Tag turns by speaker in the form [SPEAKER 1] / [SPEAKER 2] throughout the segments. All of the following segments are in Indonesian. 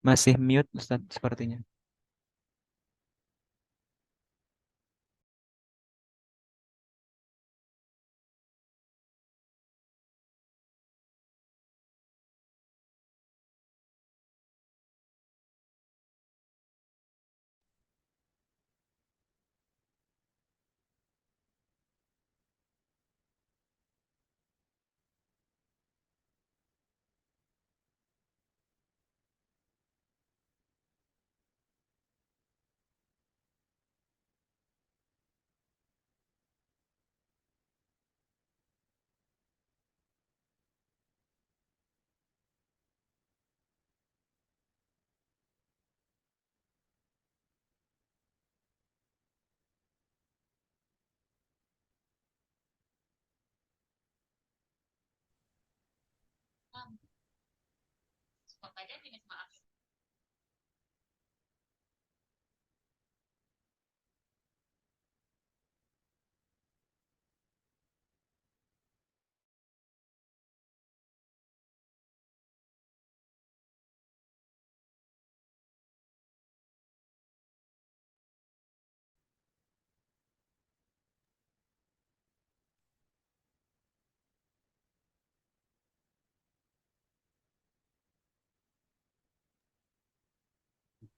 [SPEAKER 1] Masih mute Ustadz sepertinya.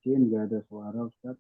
[SPEAKER 2] Mungkin nggak ada suara Ustaz.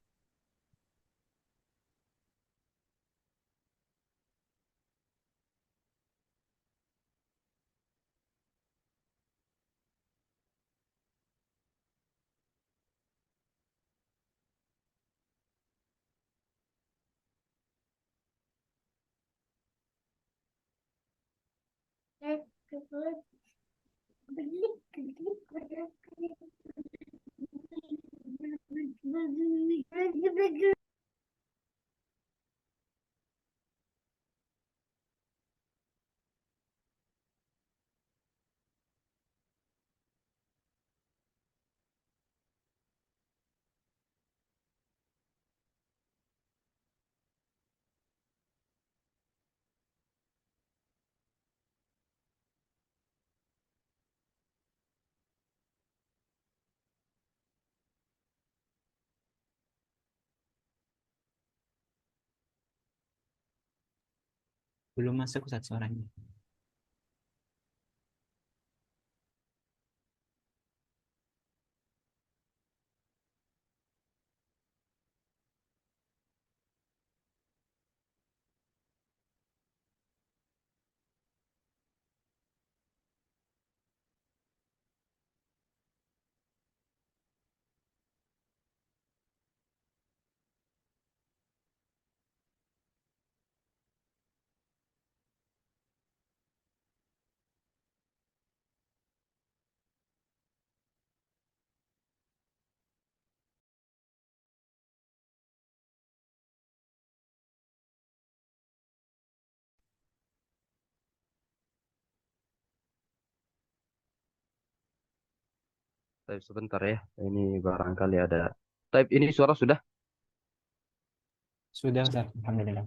[SPEAKER 1] Belum masuk Ustadz suaranya.
[SPEAKER 3] Tapi sebentar ya, ini barangkali ada. Type ini suara sudah,
[SPEAKER 1] Sudah Ustadz, Alhamdulillah.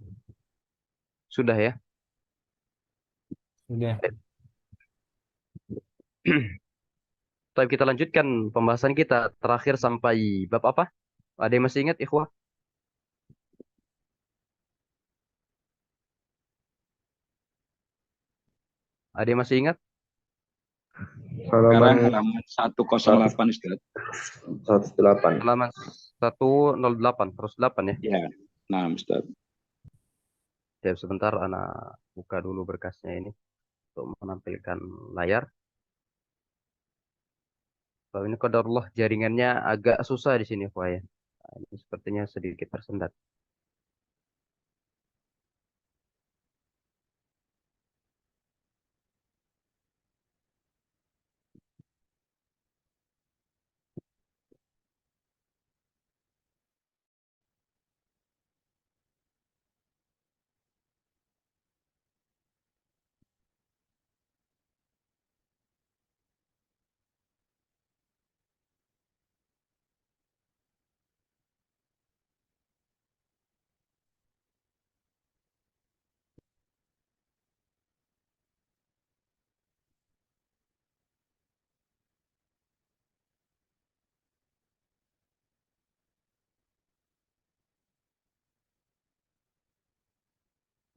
[SPEAKER 3] sudah ya.
[SPEAKER 1] Sudah.
[SPEAKER 3] Type kita lanjutkan pembahasan kita terakhir sampai bab apa? Ada yang masih ingat, Ikhwah? Ada yang masih ingat?
[SPEAKER 2] Sekarang
[SPEAKER 4] Halaman
[SPEAKER 2] halaman 108 Ustaz.
[SPEAKER 4] 108.
[SPEAKER 3] Halaman 108, terus 8 ya.
[SPEAKER 2] Ya, nah Ustaz.
[SPEAKER 3] Ya, sebentar, anak buka dulu berkasnya ini untuk menampilkan layar. Kalau ini qadarullah jaringannya agak susah di sini, Ikhwah ya. Nah, ini sepertinya sedikit tersendat.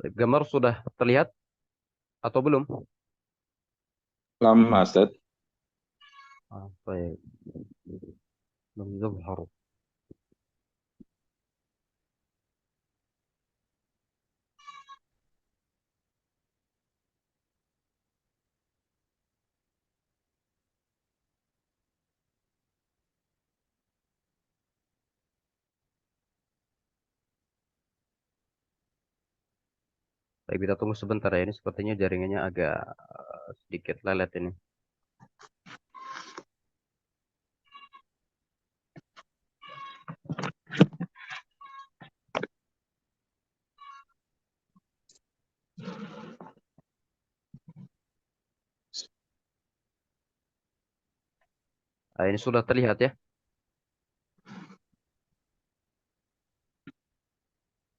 [SPEAKER 3] Gambar sudah terlihat atau belum?
[SPEAKER 4] لم أستاذ.
[SPEAKER 3] طيب لم يظهر. Baik, kita tunggu sebentar ya. Ini sepertinya jaringannya agak sedikit lelet ini. Nah, ini sudah terlihat ya.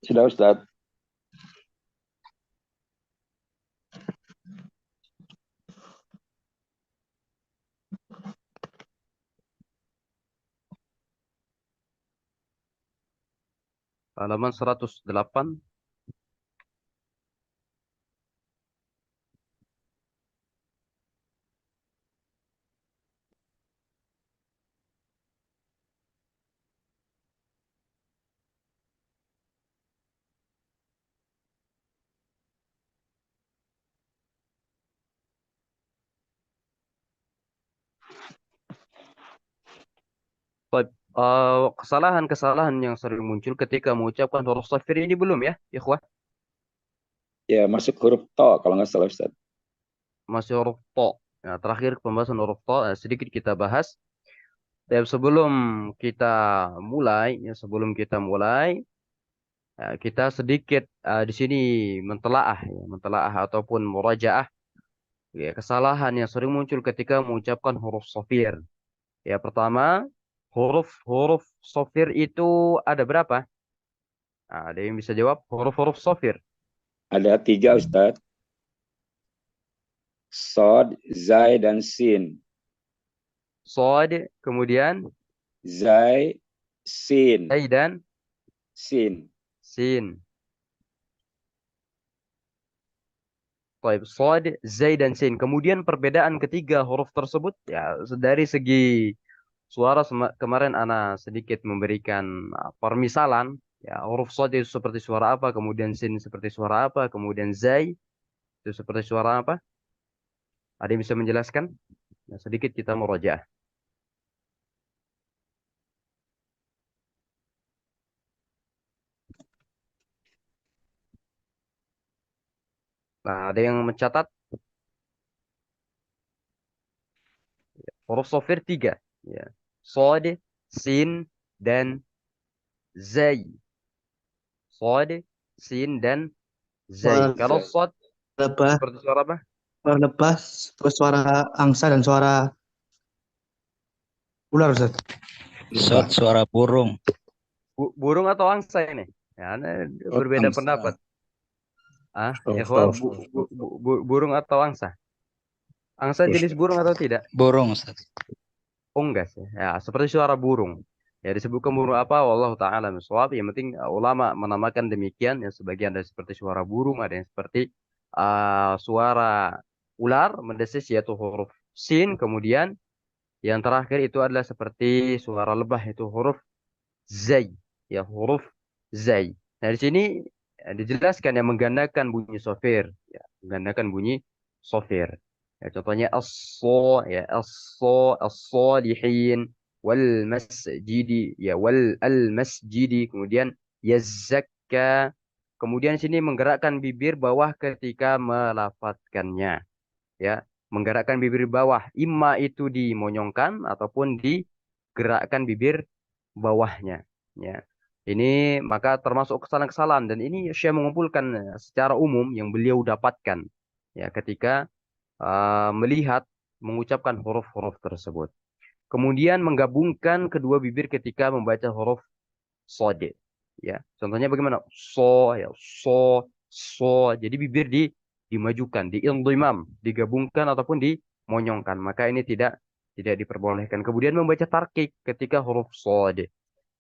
[SPEAKER 4] Sudah Ustaz.
[SPEAKER 3] Halaman 108. Baik, kesalahan-kesalahan yang sering muncul ketika mengucapkan huruf shafir ini belum ya, ikhwah?
[SPEAKER 4] Ya, masuk huruf to kalau nggak salah Ustaz.
[SPEAKER 3] Masih huruf to. Nah, terakhir pembahasan huruf to, sedikit kita bahas. Dan sebelum kita mulai, kita sedikit di sini mentelaah ataupun murajaah ya, kesalahan yang sering muncul ketika mengucapkan huruf shafir. Ya, pertama, huruf-huruf shafir itu ada berapa? Nah, ada yang bisa jawab huruf-huruf shafir.
[SPEAKER 4] Ada 3 Ustaz. Sod, Zai, dan Sin.
[SPEAKER 3] Sod, kemudian
[SPEAKER 4] Zai, Sin,
[SPEAKER 3] Zai dan
[SPEAKER 4] Sin.
[SPEAKER 3] Sin. Baik, Sod, Zai dan Sin. Kemudian perbedaan ketiga huruf tersebut ya dari segi suara kemarin Ana sedikit memberikan permisalan ya, huruf Sod itu seperti suara apa, kemudian Sin seperti suara apa, kemudian Zai itu seperti suara apa? Ada yang bisa menjelaskan? Nah, sedikit kita murojaah. Nah, ada yang mencatat huruf sofir 3. Ya. Sod, Sin, dan Zai. Sod, Sin, dan Zai.
[SPEAKER 5] Suara
[SPEAKER 3] Kalau Sod
[SPEAKER 5] lebah,
[SPEAKER 3] seperti suara apa?
[SPEAKER 5] suara lebah, terus suara angsa dan suara ular, Ustaz. Lebah.
[SPEAKER 6] Suara burung.
[SPEAKER 3] Burung atau angsa ini? Ya, Ana berbeda
[SPEAKER 5] Angsa.
[SPEAKER 3] pendapat.
[SPEAKER 5] Oh,
[SPEAKER 3] Ikhwan,
[SPEAKER 5] oh.
[SPEAKER 3] burung atau angsa? Angsa jenis burung atau tidak?
[SPEAKER 6] Burung, Ustaz.
[SPEAKER 3] Oh enggak sih. Ya, seperti suara burung. Ya disebutkan burung apa? Wallahu taala bishawab. Yang penting ulama menamakan demikian. Ya sebagian ada seperti suara burung, ada yang seperti suara ular mendesis yaitu huruf sin. Kemudian yang terakhir itu adalah seperti suara lebah yaitu huruf zai. Ya huruf zai. Nah di sini dijelaskan yang menggandakan bunyi sofir. Ya, menggandakan bunyi sofir. Ya, contohnya as-so ya as-so as-solihin wal masjidi ya wal al masjidi kemudian yazakka kemudian sini menggerakkan bibir bawah ketika melafadzkannya ya menggerakkan bibir bawah imma itu dimonyongkan ataupun digerakkan bibir bawahnya ya ini maka termasuk kesalahan-kesalahan dan ini saya mengumpulkan secara umum yang beliau dapatkan ya ketika melihat mengucapkan huruf-huruf tersebut. Kemudian menggabungkan kedua bibir ketika membaca huruf sod. Ya, contohnya bagaimana? So, ya, so. Jadi bibir dimajukan, diindhimam, digabungkan ataupun dimonyongkan. Maka ini tidak diperbolehkan. Kemudian membaca tarkik ketika huruf sod.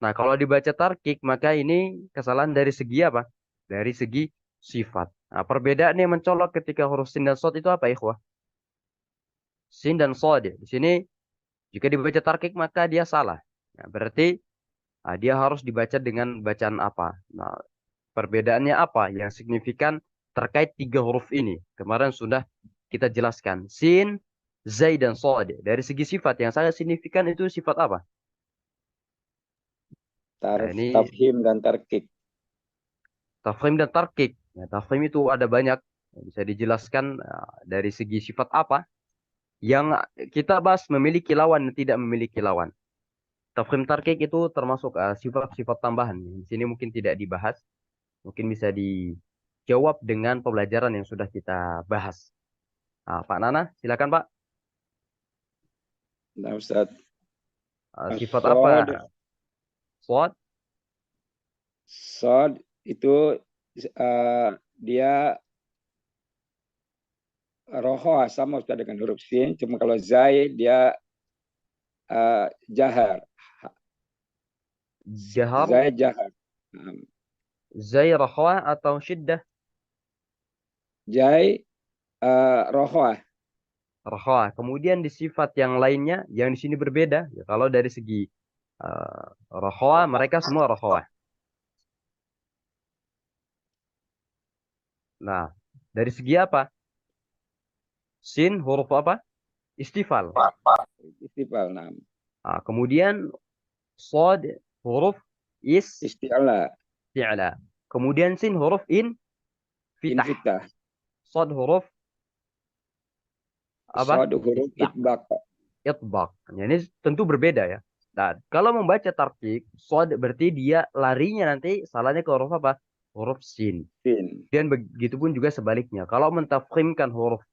[SPEAKER 3] Nah, kalau dibaca tarkik, maka ini kesalahan dari segi apa? Dari segi sifat. Nah, perbedaan yang mencolok ketika huruf sin dan shad itu apa, ikhwah? Sin dan shad. Di sini jika dibaca tarkik maka dia salah. Nah, berarti dia harus dibaca dengan bacaan apa? Nah, perbedaannya apa yang signifikan terkait tiga huruf ini? Kemarin sudah kita jelaskan. Sin, zai, dan shad. Dari segi sifat yang sangat signifikan itu sifat apa? Nah, ini
[SPEAKER 4] Tafhim dan tarkik.
[SPEAKER 3] tafhim dan tarkik. Ya, tafhim itu ada banyak. Bisa dijelaskan dari segi sifat apa yang kita bahas memiliki lawan dan tidak memiliki lawan. Tafhim tarkik itu termasuk sifat-sifat tambahan. Di sini mungkin tidak dibahas. Mungkin bisa dijawab dengan pembelajaran yang sudah kita bahas. Nah, Pak Nana, silakan Pak.
[SPEAKER 4] Nah, Ustaz.
[SPEAKER 3] Sifat apa? Shad.
[SPEAKER 4] Shad itu dia rohoa sama Ustaz dengan huruf sin. Cuma kalau zai dia jahar.
[SPEAKER 3] Jahar.
[SPEAKER 4] Zai jahar.
[SPEAKER 3] Zai rohoa atau syiddah?
[SPEAKER 4] Zai rohoa.
[SPEAKER 3] Rohoa. Kemudian di sifat yang lainnya yang di sini berbeda. Ya, kalau dari segi rohoa mereka semua rohoa. Nah, dari segi apa? Sin huruf apa? Istifal.
[SPEAKER 4] Istifal. Nah.
[SPEAKER 3] Nah, kemudian shad huruf
[SPEAKER 4] isti'la.
[SPEAKER 3] Kemudian sin huruf fitah.
[SPEAKER 4] Infitah.
[SPEAKER 3] Shad huruf apa?
[SPEAKER 4] Shad huruf itbaq.
[SPEAKER 3] Itbaq. Ini tentu berbeda ya. Nah, kalau membaca tarkik, shad berarti dia larinya nanti salahnya ke huruf apa? Huruf sin. Dan begitu pun juga sebaliknya. Kalau mentafkhimkan huruf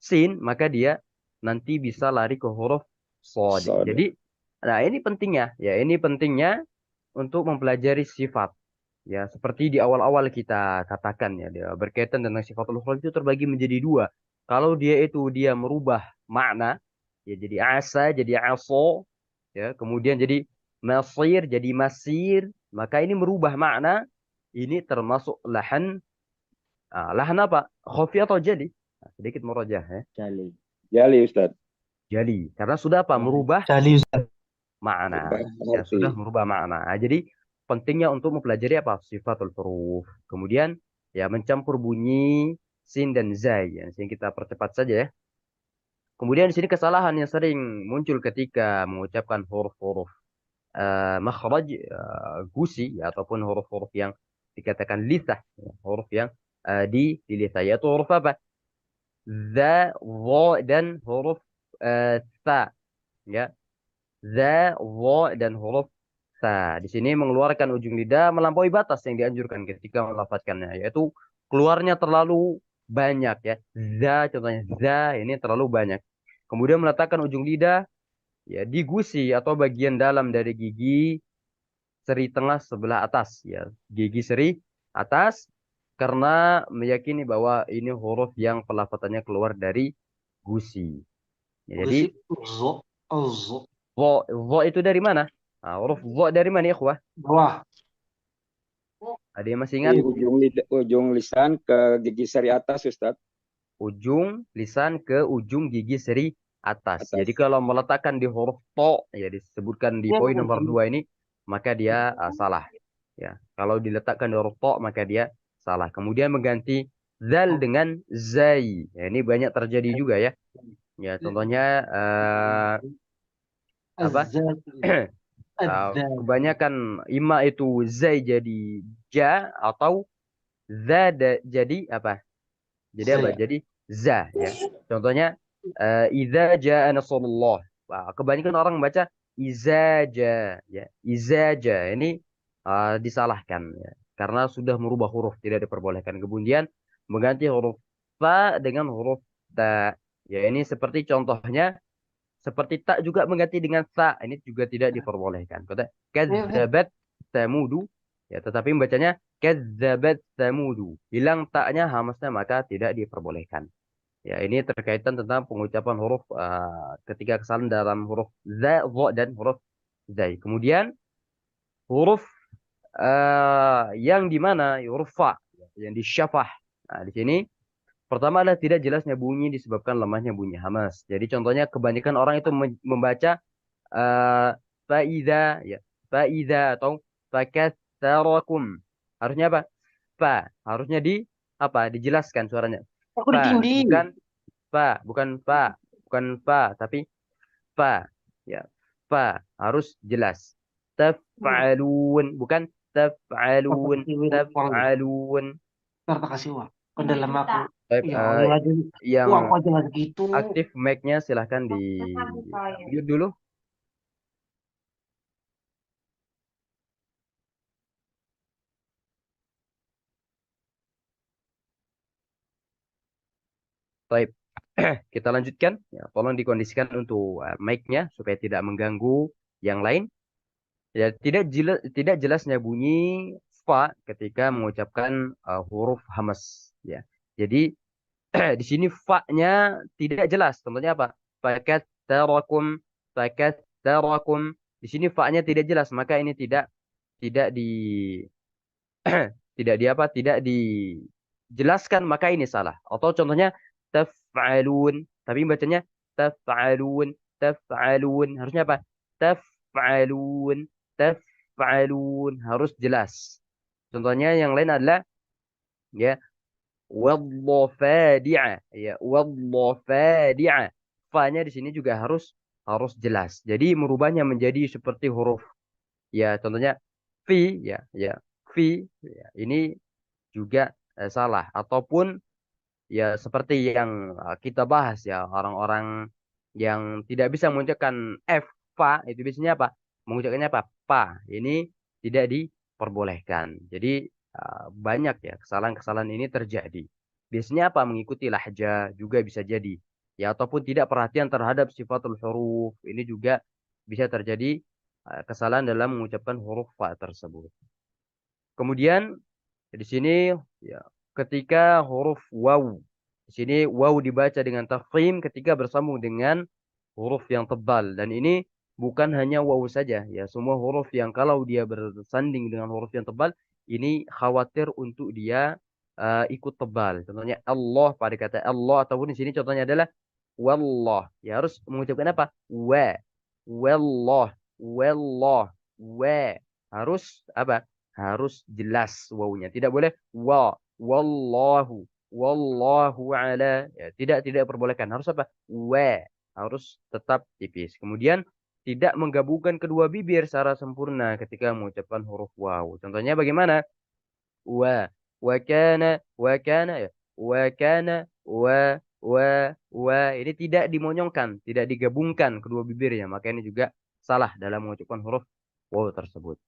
[SPEAKER 3] sin, maka dia nanti bisa lari ke huruf shad. Jadi, nah ini pentingnya. Ya, ini pentingnya untuk mempelajari sifat. Ya, seperti di awal-awal kita katakan ya, dia berkaitan tentang sifatul huruf itu terbagi menjadi dua. Kalau dia merubah makna, ya jadi asa, jadi aso, ya, kemudian jadi masir, jadi masir, maka ini merubah makna. Ini termasuk lahan. Lahan apa? Khafi atau jali? Nah, sedikit merojah ya.
[SPEAKER 4] Jali Ustaz.
[SPEAKER 3] Jali. Karena sudah apa? Merubah
[SPEAKER 5] Jali
[SPEAKER 3] makna. Ya, sudah merubah makna. Nah, jadi pentingnya untuk mempelajari apa? Sifatul huruf. Kemudian ya mencampur bunyi sin dan zai. Ya, sini kita percepat saja ya. Kemudian di sini kesalahan yang sering muncul ketika mengucapkan huruf-huruf makhraj gusi ya, ataupun huruf-huruf yang dikatakan lisah, ya, huruf yang di lisah, yaitu huruf apa? Za, dha, dan huruf ta, ya. Za, dha, dan huruf ta. Di sini mengeluarkan ujung lidah melampaui batas yang dianjurkan ketika melafadzkannya, yaitu keluarnya terlalu banyak ya. Za, contohnya za ini terlalu banyak. Kemudian meletakkan ujung lidah ya di gusi atau bagian dalam dari gigi seri tengah sebelah atas ya, gigi seri atas, karena meyakini bahwa ini huruf yang pelafatannya keluar dari gusi ya, jadi vo itu dari mana? Nah, huruf vo dari mana ya ikhwah? Ada yang masih ingat?
[SPEAKER 4] Ujung lisan ke gigi seri atas Ustaz.
[SPEAKER 3] Ujung lisan ke ujung gigi seri atas. Jadi kalau meletakkan di huruf to ya disebutkan di poin nomor 2 ini, maka dia salah. Ya, kalau diletakkan di huruf to maka dia salah. Kemudian mengganti zal dengan zai. Ya, ini banyak terjadi juga ya. Ya, contohnya apa? Kebanyakan ima itu zai jadi ja atau za jadi apa? Jadi apa? Jadi za ya. Contohnya idza jaa nasrullah. Wah, kebanyakan orang membaca izaja ya. Izaja ini disalahkan ya. Karena sudah merubah huruf, tidak diperbolehkan. Kemudian mengganti huruf fa dengan huruf ta. Ya, ini seperti contohnya seperti tak juga mengganti dengan sa. Ini juga tidak diperbolehkan. Kata kadzabat samudu ya, tetapi membacanya kadzabat samudu. Hilang taknya hamasnya maka tidak diperbolehkan. Ya, ini terkaitan tentang pengucapan huruf ketika kesalahan dalam huruf za, dha, dan huruf zai. Kemudian huruf yang di mana huruf fa. yang disyafah. Nah, di sini pertama adalah tidak jelasnya bunyi disebabkan lemahnya bunyi hamas. Jadi contohnya kebanyakan orang itu membaca faida ya, faida atau fakatsarakum. Harusnya apa? Fa. Harusnya di apa? Dijelaskan suaranya.
[SPEAKER 5] Aku
[SPEAKER 3] Fa,
[SPEAKER 5] ditindih.
[SPEAKER 3] bukan fa, tapi fa. Ya, fa harus jelas. Taf'alun, bukan taf'alun, taf'alun.
[SPEAKER 5] Terima kasih uang. Ke dalam aku.
[SPEAKER 3] Baik,
[SPEAKER 5] Ya Allah aja.
[SPEAKER 3] yang
[SPEAKER 5] Uang kok jangan gitu.
[SPEAKER 3] aktif mic-nya silahkan di mute dulu. Baik, kita lanjutkan. Ya, tolong dikondisikan untuk mic-nya supaya tidak mengganggu yang lain. Ya, tidak jelasnya bunyi fa ketika mengucapkan huruf hamas. Ya, jadi di sini fa-nya tidak jelas. Contohnya apa? Fakat tarakum, fakat tarakum. Di sini fa-nya tidak jelas, maka ini tidak di tidak di apa? Tidak dijelaskan, maka ini salah. Atau contohnya taf'alun, tapi bacanya taf'alun, taf'alun. Harusnya apa? Taf'alun, taf'alun. Harus jelas. Contohnya yang lain adalah ya wadhafadi'a, ya wadhafadi'a. Fa-nya di sini juga harus jelas. Jadi merubahnya menjadi seperti huruf ya, contohnya fi ya fi ya, ini juga salah. Ataupun ya seperti yang kita bahas ya, orang-orang yang tidak bisa mengucapkan f fa itu biasanya apa? Mengucapkannya apa? Pa. Ini tidak diperbolehkan. Jadi banyak ya kesalahan-kesalahan ini terjadi. Biasanya apa? Mengikuti lahja juga bisa jadi. Ya, ataupun tidak perhatian terhadap sifatul huruf. Ini juga bisa terjadi kesalahan dalam mengucapkan huruf fa tersebut. Kemudian di sini ya ketika huruf waw, di sini waw dibaca dengan tafkhim ketika bersambung dengan huruf yang tebal, dan ini bukan hanya waw saja ya, semua huruf yang kalau dia bersanding dengan huruf yang tebal ini khawatir untuk dia ikut tebal. Contohnya Allah pada kata Allah, ataupun di sini contohnya adalah wallah. Ya harus mengucapkan apa? Wa. Wallah. Wallah. Wa. Harus apa? Harus jelas wawunya. Tidak boleh wa. Wallahu. Wallahu ala. Ya, tidak perbolehkan. Harus apa? Wa. Harus tetap tipis. Kemudian tidak menggabungkan kedua bibir secara sempurna ketika mengucapkan huruf waw. Contohnya bagaimana? Wa. Wa kana ya. Wa kana wa ini tidak dimonyongkan, tidak digabungkan kedua bibirnya, maka ini juga salah dalam mengucapkan huruf waw tersebut.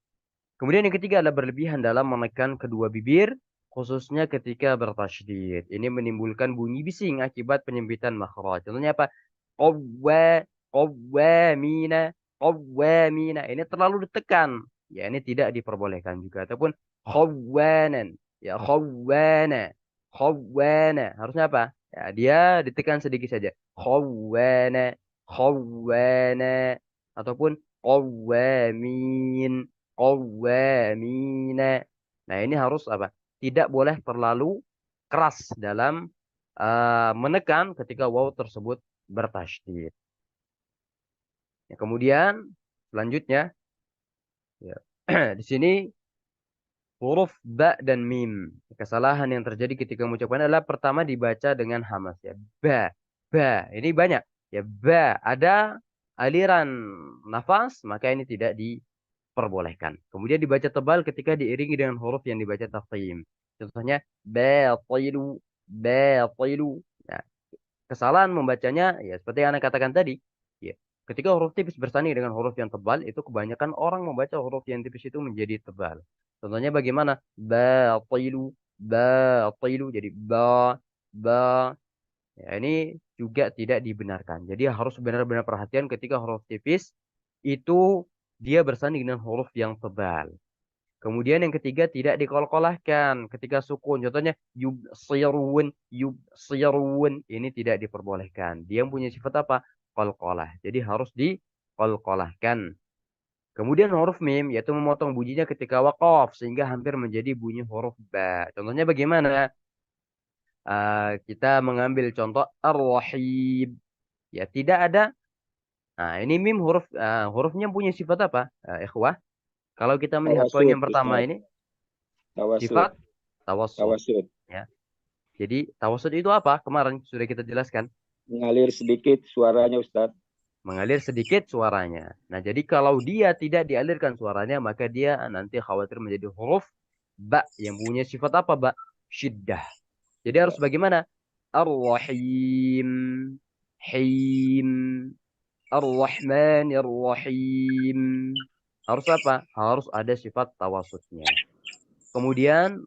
[SPEAKER 3] Kemudian yang ketiga adalah berlebihan dalam menekan kedua bibir, khususnya ketika bertasydid. Ini menimbulkan bunyi bising akibat penyempitan makhraj. Contohnya apa? Qawwa, qawwamina, qawwamina. Ini terlalu ditekan. Ya, ini tidak diperbolehkan juga. Ataupun khawwanan. Ya, khawwana. Khawwana. Harusnya apa? Ya, dia ditekan sedikit saja. Khawwana, khawwana. Ataupun qawwamin, qawwamina. Nah, ini harus apa? Tidak boleh terlalu keras dalam menekan ketika waw tersebut bertasydid. Ya, kemudian selanjutnya ya, di sini huruf ba dan mim. Kesalahan yang terjadi ketika mengucapkan adalah pertama dibaca dengan hamas ya. Ba. Ini banyak. Ya ba, ada aliran nafas, maka ini tidak diperbolehkan. Kemudian dibaca tebal ketika diiringi dengan huruf yang dibaca tafkhim. Contohnya batilu, batilu. Nah, kesalahan membacanya ya seperti yang Anda katakan tadi. Ya, ketika huruf tipis bersanding dengan huruf yang tebal, itu kebanyakan orang membaca huruf yang tipis itu menjadi tebal. Contohnya bagaimana? Batilu, batilu. Jadi ba. Ya, ini juga tidak dibenarkan. Jadi harus benar-benar perhatian ketika huruf tipis itu dia bersanding dengan huruf yang tebal. Kemudian yang ketiga tidak dikolkolahkan ketika sukun. Contohnya yubsirun, yubsirun. Ini tidak diperbolehkan. Dia punya sifat apa? Kolkolah. Jadi harus dikolkolahkan. Kemudian huruf mim yaitu memotong bunyinya ketika waqaf sehingga hampir menjadi bunyi huruf ba. Contohnya bagaimana? Kita mengambil contoh ar-rahim. Ya tidak ada. Nah, ini mim hurufnya punya sifat apa? Ikhwah, kalau kita melihat poin
[SPEAKER 4] Tawasud,
[SPEAKER 3] yang pertama
[SPEAKER 4] Ustaz.
[SPEAKER 3] ini
[SPEAKER 4] Tawasud.
[SPEAKER 3] sifat tawassul,
[SPEAKER 4] Tawasud.
[SPEAKER 3] ya. Jadi tawassul itu apa? Kemarin sudah kita jelaskan,
[SPEAKER 4] Mengalir sedikit suaranya, Ustaz.
[SPEAKER 3] mengalir sedikit suaranya. Nah, jadi kalau dia tidak dialirkan suaranya, maka dia nanti khawatir menjadi huruf ba yang punya sifat apa, ba? Syiddah. Jadi harus bagaimana? Ar-Rahim, Him, Ar-Rahmanir-Rahim. Harus apa? Harus ada sifat tawasudnya. Kemudian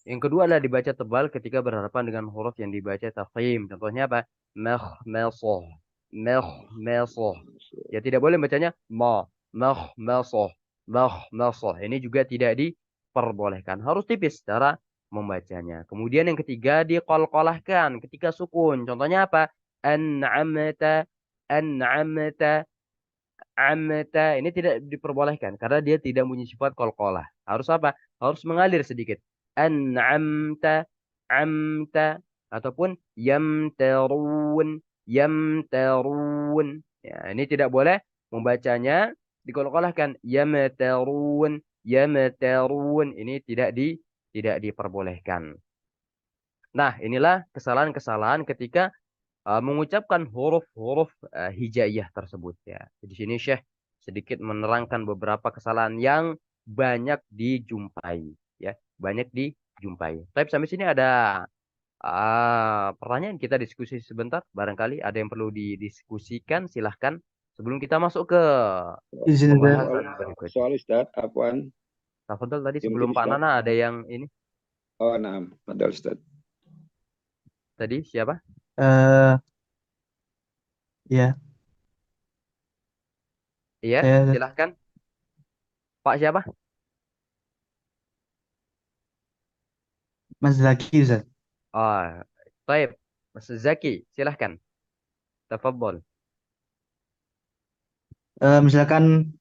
[SPEAKER 3] yang kedua adalah dibaca tebal ketika berhadapan dengan huruf yang dibaca tafkhim. Contohnya apa? Makhmasoh. Makhmasoh. Ya tidak boleh bacanya ma. Makhmasoh. Makhmasoh. Ini juga tidak diperbolehkan. Harus tipis cara membacanya. Kemudian yang ketiga diqalqalahkan ketika sukun. Contohnya apa? An'amta. An'amta. Amta. Ini tidak diperbolehkan karena dia tidak punya sifat qalqalah. Harus apa? Harus mengalir sedikit. An'amta, amta, ataupun yamtarun, yamtarun. Ya, ini tidak boleh membacanya dikolok-kolahkan yamtarun, yamtarun. Ini tidak diperbolehkan. Nah, inilah kesalahan-kesalahan ketika mengucapkan huruf-huruf hijaiyah tersebut ya. Di sini Syekh sedikit menerangkan beberapa kesalahan yang banyak dijumpai ya, banyak dijumpai. Tapi sampai sini ada pertanyaan, kita diskusi sebentar, barangkali ada yang perlu didiskusikan, silahkan sebelum kita masuk ke
[SPEAKER 5] Izin Ustaz.
[SPEAKER 3] pembahasan berikutnya.
[SPEAKER 4] Soal Ustaz, apaan?
[SPEAKER 3] Tafadhol tadi
[SPEAKER 4] Yang
[SPEAKER 3] sebelum
[SPEAKER 4] begini,
[SPEAKER 3] Pak
[SPEAKER 4] Ustaz.
[SPEAKER 3] Nana ada yang ini
[SPEAKER 4] Oh, nah, padahal Ustaz.
[SPEAKER 3] tadi siapa?
[SPEAKER 5] Eh, ya,
[SPEAKER 3] Iya,
[SPEAKER 5] saya
[SPEAKER 3] silahkan. Pak siapa?
[SPEAKER 5] Mas Zaki Ustaz.
[SPEAKER 3] Taib. Mas Zaki, silahkan. Tafadhol.
[SPEAKER 5] Misalkan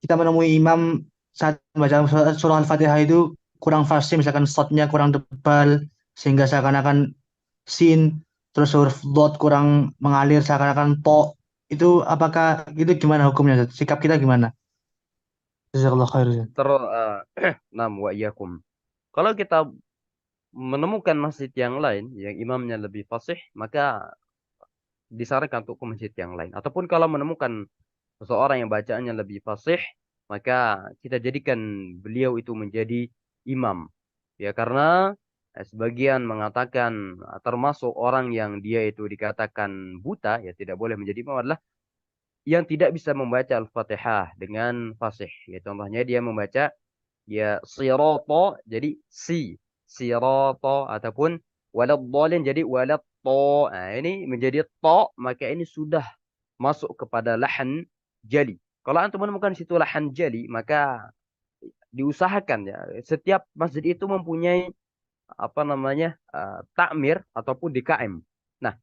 [SPEAKER 5] kita menemui imam saat membaca surah Al-Fatihah itu kurang fasih, misalkan shotnya kurang tebal sehingga seakan-akan sin, terus huruf dot kurang mengalir seakan-akan po, itu apakah itu gimana hukumnya Ustaz? Sikap kita gimana? Jazakallah khair Ustaz.
[SPEAKER 3] Nam wa iyyakum. Kalau kita menemukan masjid yang lain yang imamnya lebih fasih, maka disarankan untuk ke masjid yang lain. Ataupun kalau menemukan seseorang yang bacaannya lebih fasih, maka kita jadikan beliau itu menjadi imam. Ya karena sebagian mengatakan termasuk orang yang dia itu dikatakan buta, ya tidak boleh menjadi imam adalah yang tidak bisa membaca Al-Fatihah dengan fasih. Ya contohnya dia membaca ya sirata jadi sirata ataupun waladhdallin jadi waladto. Nah, ini menjadi to, maka ini sudah masuk kepada lahan jali. Kalau antum menemukan situ lahan jali, maka diusahakan ya setiap masjid itu mempunyai apa namanya takmir ataupun DKM. Nah,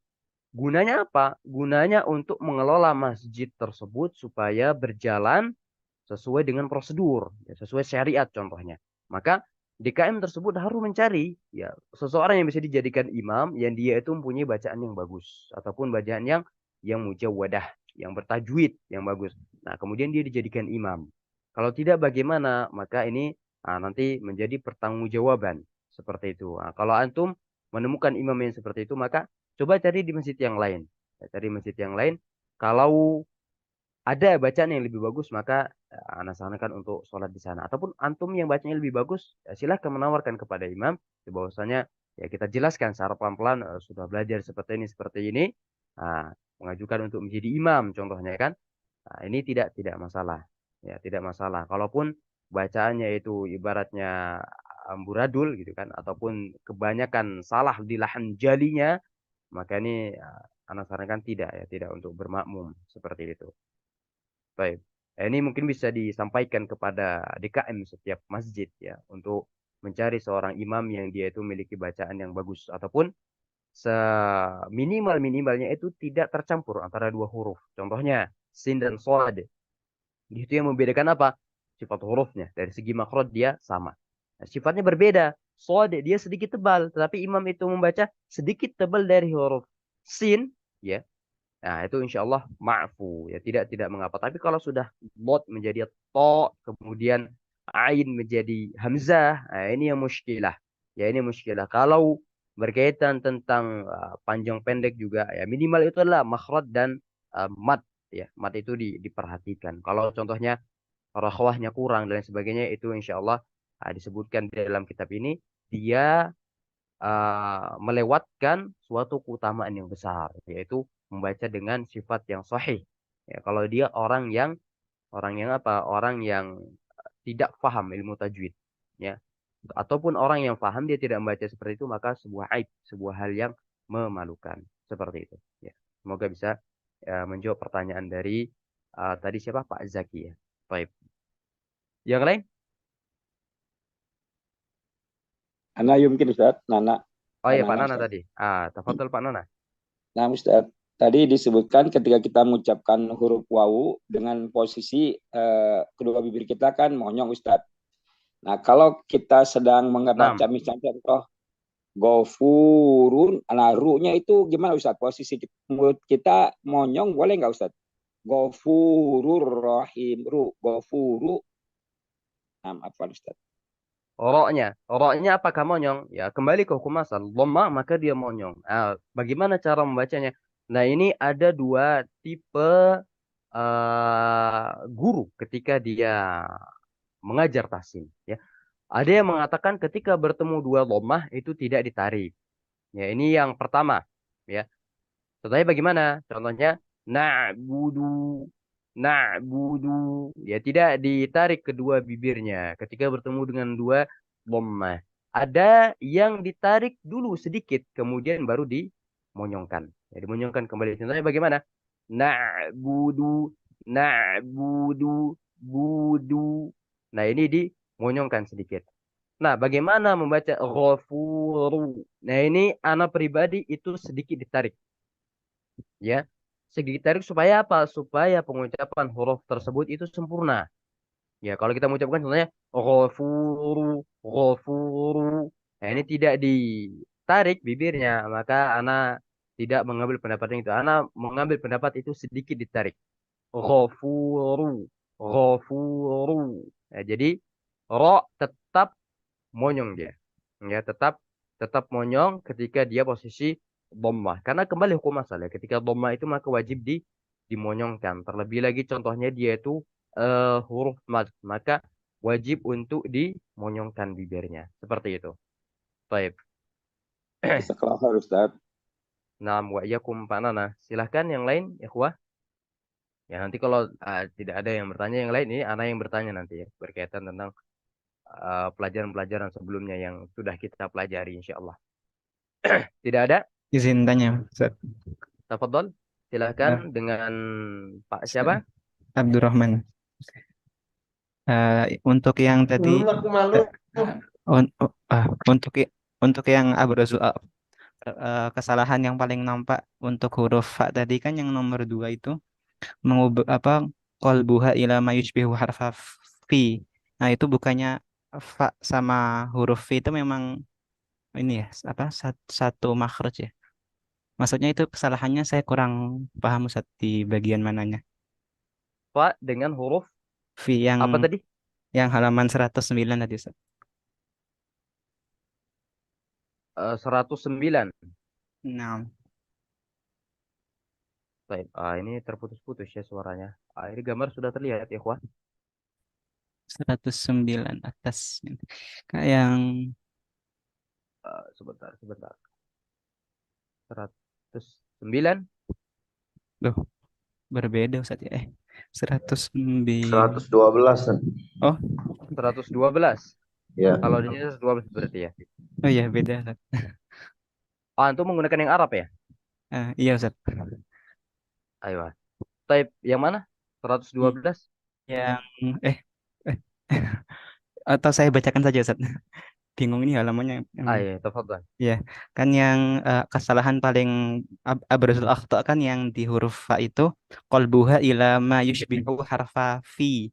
[SPEAKER 3] gunanya apa? Gunanya untuk mengelola masjid tersebut supaya berjalan sesuai dengan prosedur, ya, sesuai syariat contohnya. Maka DKM tersebut harus mencari ya seseorang yang bisa dijadikan imam yang dia itu mempunyai bacaan yang bagus ataupun bacaan yang mujawwadah, yang bertajwid yang bagus. Nah, kemudian dia dijadikan imam. Kalau tidak bagaimana? Maka ini nanti menjadi pertanggungjawaban seperti itu. Nah, kalau antum menemukan imam yang seperti itu, maka coba cari di masjid yang lain. Ya, cari masjid yang lain. Kalau ada bacaan yang lebih bagus, maka anak sarankan untuk sholat di sana. Ataupun antum yang bacanya lebih bagus, ya silahkan menawarkan kepada imam, ya bahwasanya ya kita jelaskan secara pelan-pelan sudah belajar seperti ini, mengajukan untuk menjadi imam, contohnya kan. Nah, ini tidak masalah, ya tidak masalah. Kalaupun bacaannya itu ibaratnya amburadul gitu kan, ataupun kebanyakan salah di lahan jalinya, maka ini anak sarankan tidak ya, tidak untuk bermakmum seperti itu. Baik. Ini mungkin bisa disampaikan kepada DKM setiap masjid ya untuk mencari seorang imam yang dia itu memiliki bacaan yang bagus ataupun seminimal-minimalnya itu tidak tercampur antara dua huruf. Contohnya sin dan shad. Itu yang membedakan apa? Sifat hurufnya. Dari segi makhraj dia sama. Nah, sifatnya berbeda. Shad dia sedikit tebal, tetapi imam itu membaca sedikit tebal dari huruf sin, ya. Nah, itu insya Allah ma'fu, ya, tidak mengapa. Tapi kalau sudah bot menjadi to, kemudian ain menjadi hamzah, nah ini yang muskilah. Ya, ini muskilah. Kalau berkaitan tentang panjang pendek juga, ya minimal itu adalah makhraj dan mad, ya. Mad itu diperhatikan. Kalau contohnya rakhwahnya kurang dan lain sebagainya, itu insya Allah disebutkan di dalam kitab ini, dia melewatkan suatu keutamaan yang besar, yaitu membaca dengan sifat yang sahih. Ya, kalau dia orang yang apa? Orang yang tidak paham ilmu tajwid, ya, ataupun orang yang paham dia tidak membaca seperti itu, maka sebuah aib, sebuah hal yang memalukan seperti itu. Ya, semoga bisa menjawab pertanyaan dari tadi siapa Pak Zaki ya. Baik. Yang lain?
[SPEAKER 4] Ana yumkin Ustaz, Nana,
[SPEAKER 3] Oh ya, Pak
[SPEAKER 4] Nana
[SPEAKER 3] Nana
[SPEAKER 4] Ustaz.
[SPEAKER 3] tadi. Tafadhol Pak Nana.
[SPEAKER 4] Nah, Ustaz, tadi disebutkan ketika kita mengucapkan huruf wawu dengan posisi kedua bibir kita kan monyong Ustaz. Nah, kalau kita sedang membaca
[SPEAKER 3] 6.
[SPEAKER 4] misalnya contoh gofurun, nah ru-nya itu gimana Ustaz? Posisi mulut kita monyong boleh nggak Ustaz? Gofurur rahim, ru, gofuru. Nah, apa Ustaz?
[SPEAKER 3] Roknya apakah monyong? Ya, kembali ke hukum asal. Dhamma maka dia monyong. Bagaimana cara membacanya? Nah, ini ada dua tipe guru ketika dia mengajar tahsin. Ya, ada yang mengatakan ketika bertemu dua dhammah itu tidak ditarik. Ya, ini yang pertama. Ya, contohnya bagaimana? Contohnya na'budu, na'budu. Ya, tidak ditarik kedua bibirnya ketika bertemu dengan dua dhammah. Ada yang ditarik dulu sedikit, kemudian baru dimonyongkan. Ya, dimonyongkan kembali. Contohnya bagaimana? Na'budu, na'budu, budu. Nah, ini dimonyongkan sedikit. Nah, bagaimana membaca ghafuru? Nah, ini anak pribadi itu sedikit ditarik. Ya, sedikit tarik supaya apa? Supaya pengucapan huruf tersebut itu sempurna. Ya, kalau kita mengucapkan contohnya ghafuru, ghafuru. Nah, ini tidak ditarik bibirnya, maka ana tidak mengambil pendapat yang itu. Ana mengambil pendapat itu sedikit ditarik. Ghafuru, ghafuru. Nah, jadi ro tetap monyong dia. Ya, tetap tetap monyong ketika dia posisi dhammah. Karena kembali hukum asal ya, ketika dhammah itu maka wajib dimonyongkan. Terlebih lagi contohnya dia itu huruf mad, maka wajib untuk dimonyongkan bibirnya. Seperti itu. Baik.
[SPEAKER 4] Sekelas Ustaz.
[SPEAKER 3] Nah, wa iyyakum Pak Nana. Silahkan yang lain, ikhwah. Ya, nanti kalau tidak ada yang bertanya yang lain, ini anak yang bertanya nanti ya, berkaitan tentang pelajaran-pelajaran sebelumnya yang sudah kita pelajari insya Allah. Tidak ada?
[SPEAKER 1] Izin tanya, Ustaz.
[SPEAKER 3] Tafadhol. Silakan dengan Pak siapa?
[SPEAKER 1] Abdurrahman. Untuk yang tadi untuk untuk yang abrazul kesalahan yang paling nampak untuk huruf fa tadi kan yang nomor 2 itu mengubah qalbuha ila ma yushbihu harfa fi. Nah, itu bukannya fa sama huruf fi itu memang ini ya satu makhraj ya. Maksudnya itu kesalahannya saya kurang paham Ustaz di bagian mananya.
[SPEAKER 3] Fa dengan huruf
[SPEAKER 1] Fi
[SPEAKER 3] apa tadi?
[SPEAKER 1] yang halaman 109 tadi Ustaz.
[SPEAKER 3] 109.
[SPEAKER 1] Nah,
[SPEAKER 3] Baik. Ini terputus-putus ya suaranya. Ini gambar sudah terlihat ya, Wah.
[SPEAKER 1] 109 atas. Kayak yang
[SPEAKER 3] Sebentar. 109.
[SPEAKER 1] loh berbeda Ustaz ya. 109.
[SPEAKER 6] 112 kan?
[SPEAKER 1] Oh,
[SPEAKER 3] 112.
[SPEAKER 6] Ya.
[SPEAKER 3] Kalau di sini 112 berarti ya.
[SPEAKER 1] oh iya beda Ustaz.
[SPEAKER 3] Itu menggunakan yang Arab ya?
[SPEAKER 1] Iya Ustaz.
[SPEAKER 3] Ayo. Type yang mana? 112.
[SPEAKER 1] Yang eh atau saya bacakan saja Ustaz. bingung ini halamannya.
[SPEAKER 3] Iya, tafadhal.
[SPEAKER 1] Ya, kan yang kesalahan paling abrazul akhta kan yang di huruf fa itu qalbuha ila ma yushbihu harfa fi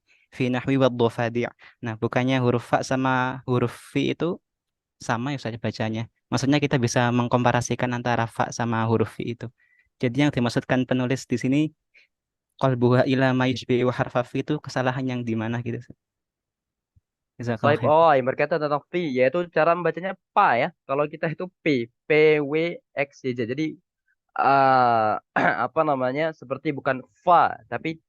[SPEAKER 1] nahwi wad dhafadi'. Nah, bukannya huruf fa sama huruf fi itu sama ya saja bacanya. Maksudnya kita bisa mengkomparasikan antara fa sama huruf fi itu. Jadi yang dimaksudkan penulis di sini qalbuha ila ma yushbihu harfa fi itu kesalahan yang di mana gitu. Jazakallah
[SPEAKER 3] Baik,
[SPEAKER 1] khair.
[SPEAKER 3] oh, yang berkaitan tentang fi, yaitu cara membacanya pa ya. Kalau kita itu p w x y z. Jadi apa namanya? Seperti bukan fa, tapi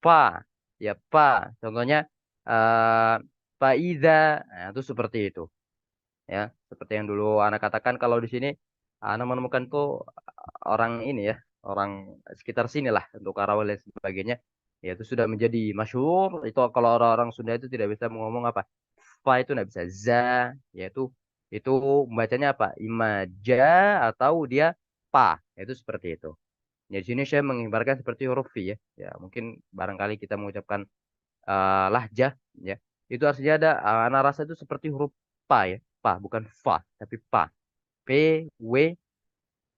[SPEAKER 3] pa. Ya, pa. Contohnya uh, faiza, nah, itu seperti itu. Ya, seperti yang dulu anak katakan kalau di sini anak menemukan tuh orang ini ya, orang sekitar sini lah untuk Karawang dan sebagainya. Ya, itu sudah menjadi masyhur. Itu kalau orang-orang Sunda itu tidak bisa ngomong apa fa itu nggak bisa za, yaitu itu membacanya apa imaja atau dia pa, itu seperti itu. Ya, di sini saya mengibarkan seperti huruf fi ya. Ya, mungkin barangkali kita mengucapkan lahjah ya. Itu artinya ada anak rasa itu seperti huruf pa ya. Pa bukan fa tapi pa. P W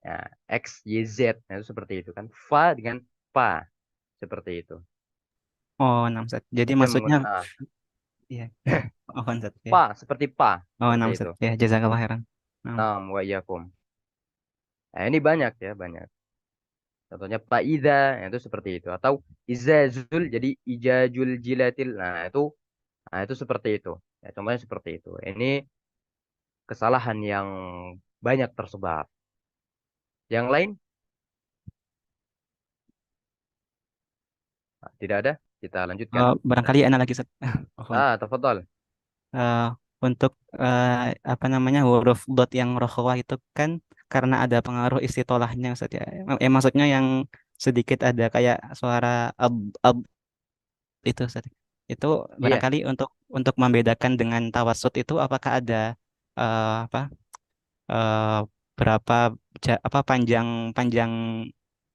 [SPEAKER 3] ya, X Y Z. Nah, itu seperti itu kan. Fa dengan pa seperti itu.
[SPEAKER 1] Oh, Namzat. Jadi
[SPEAKER 3] Itu yang
[SPEAKER 1] maksudnya
[SPEAKER 3] menggunakan
[SPEAKER 1] iya. Oh, Namzat. Ya.
[SPEAKER 3] pa seperti pa
[SPEAKER 1] Oh,
[SPEAKER 3] seperti
[SPEAKER 1] Namzat.
[SPEAKER 3] itu.
[SPEAKER 1] Ya, jazakallah khairan. Nah.
[SPEAKER 3] Nam wa iyyakum. Nah, ini banyak ya, banyak. Contohnya Faiza itu seperti itu atau Izazul jadi Ijajul Jilatil. Nah, itu seperti itu. Ya, contohnya seperti itu. Ini kesalahan yang banyak tersebar. Yang lain tidak ada. Kita lanjutkan.
[SPEAKER 1] Barangkali enak lagi Ustaz. Afwan.
[SPEAKER 3] Tafadhal.
[SPEAKER 1] Eh, untuk apa namanya huruf dot yang rokhawah itu kan karena ada pengaruh istitolahnya Ustaz ya. Maksudnya yang sedikit ada kayak suara ab itu Ustaz. Itu
[SPEAKER 3] Iya,
[SPEAKER 1] barangkali untuk membedakan dengan tawassut itu apakah ada apa eh, berapa apa panjang panjang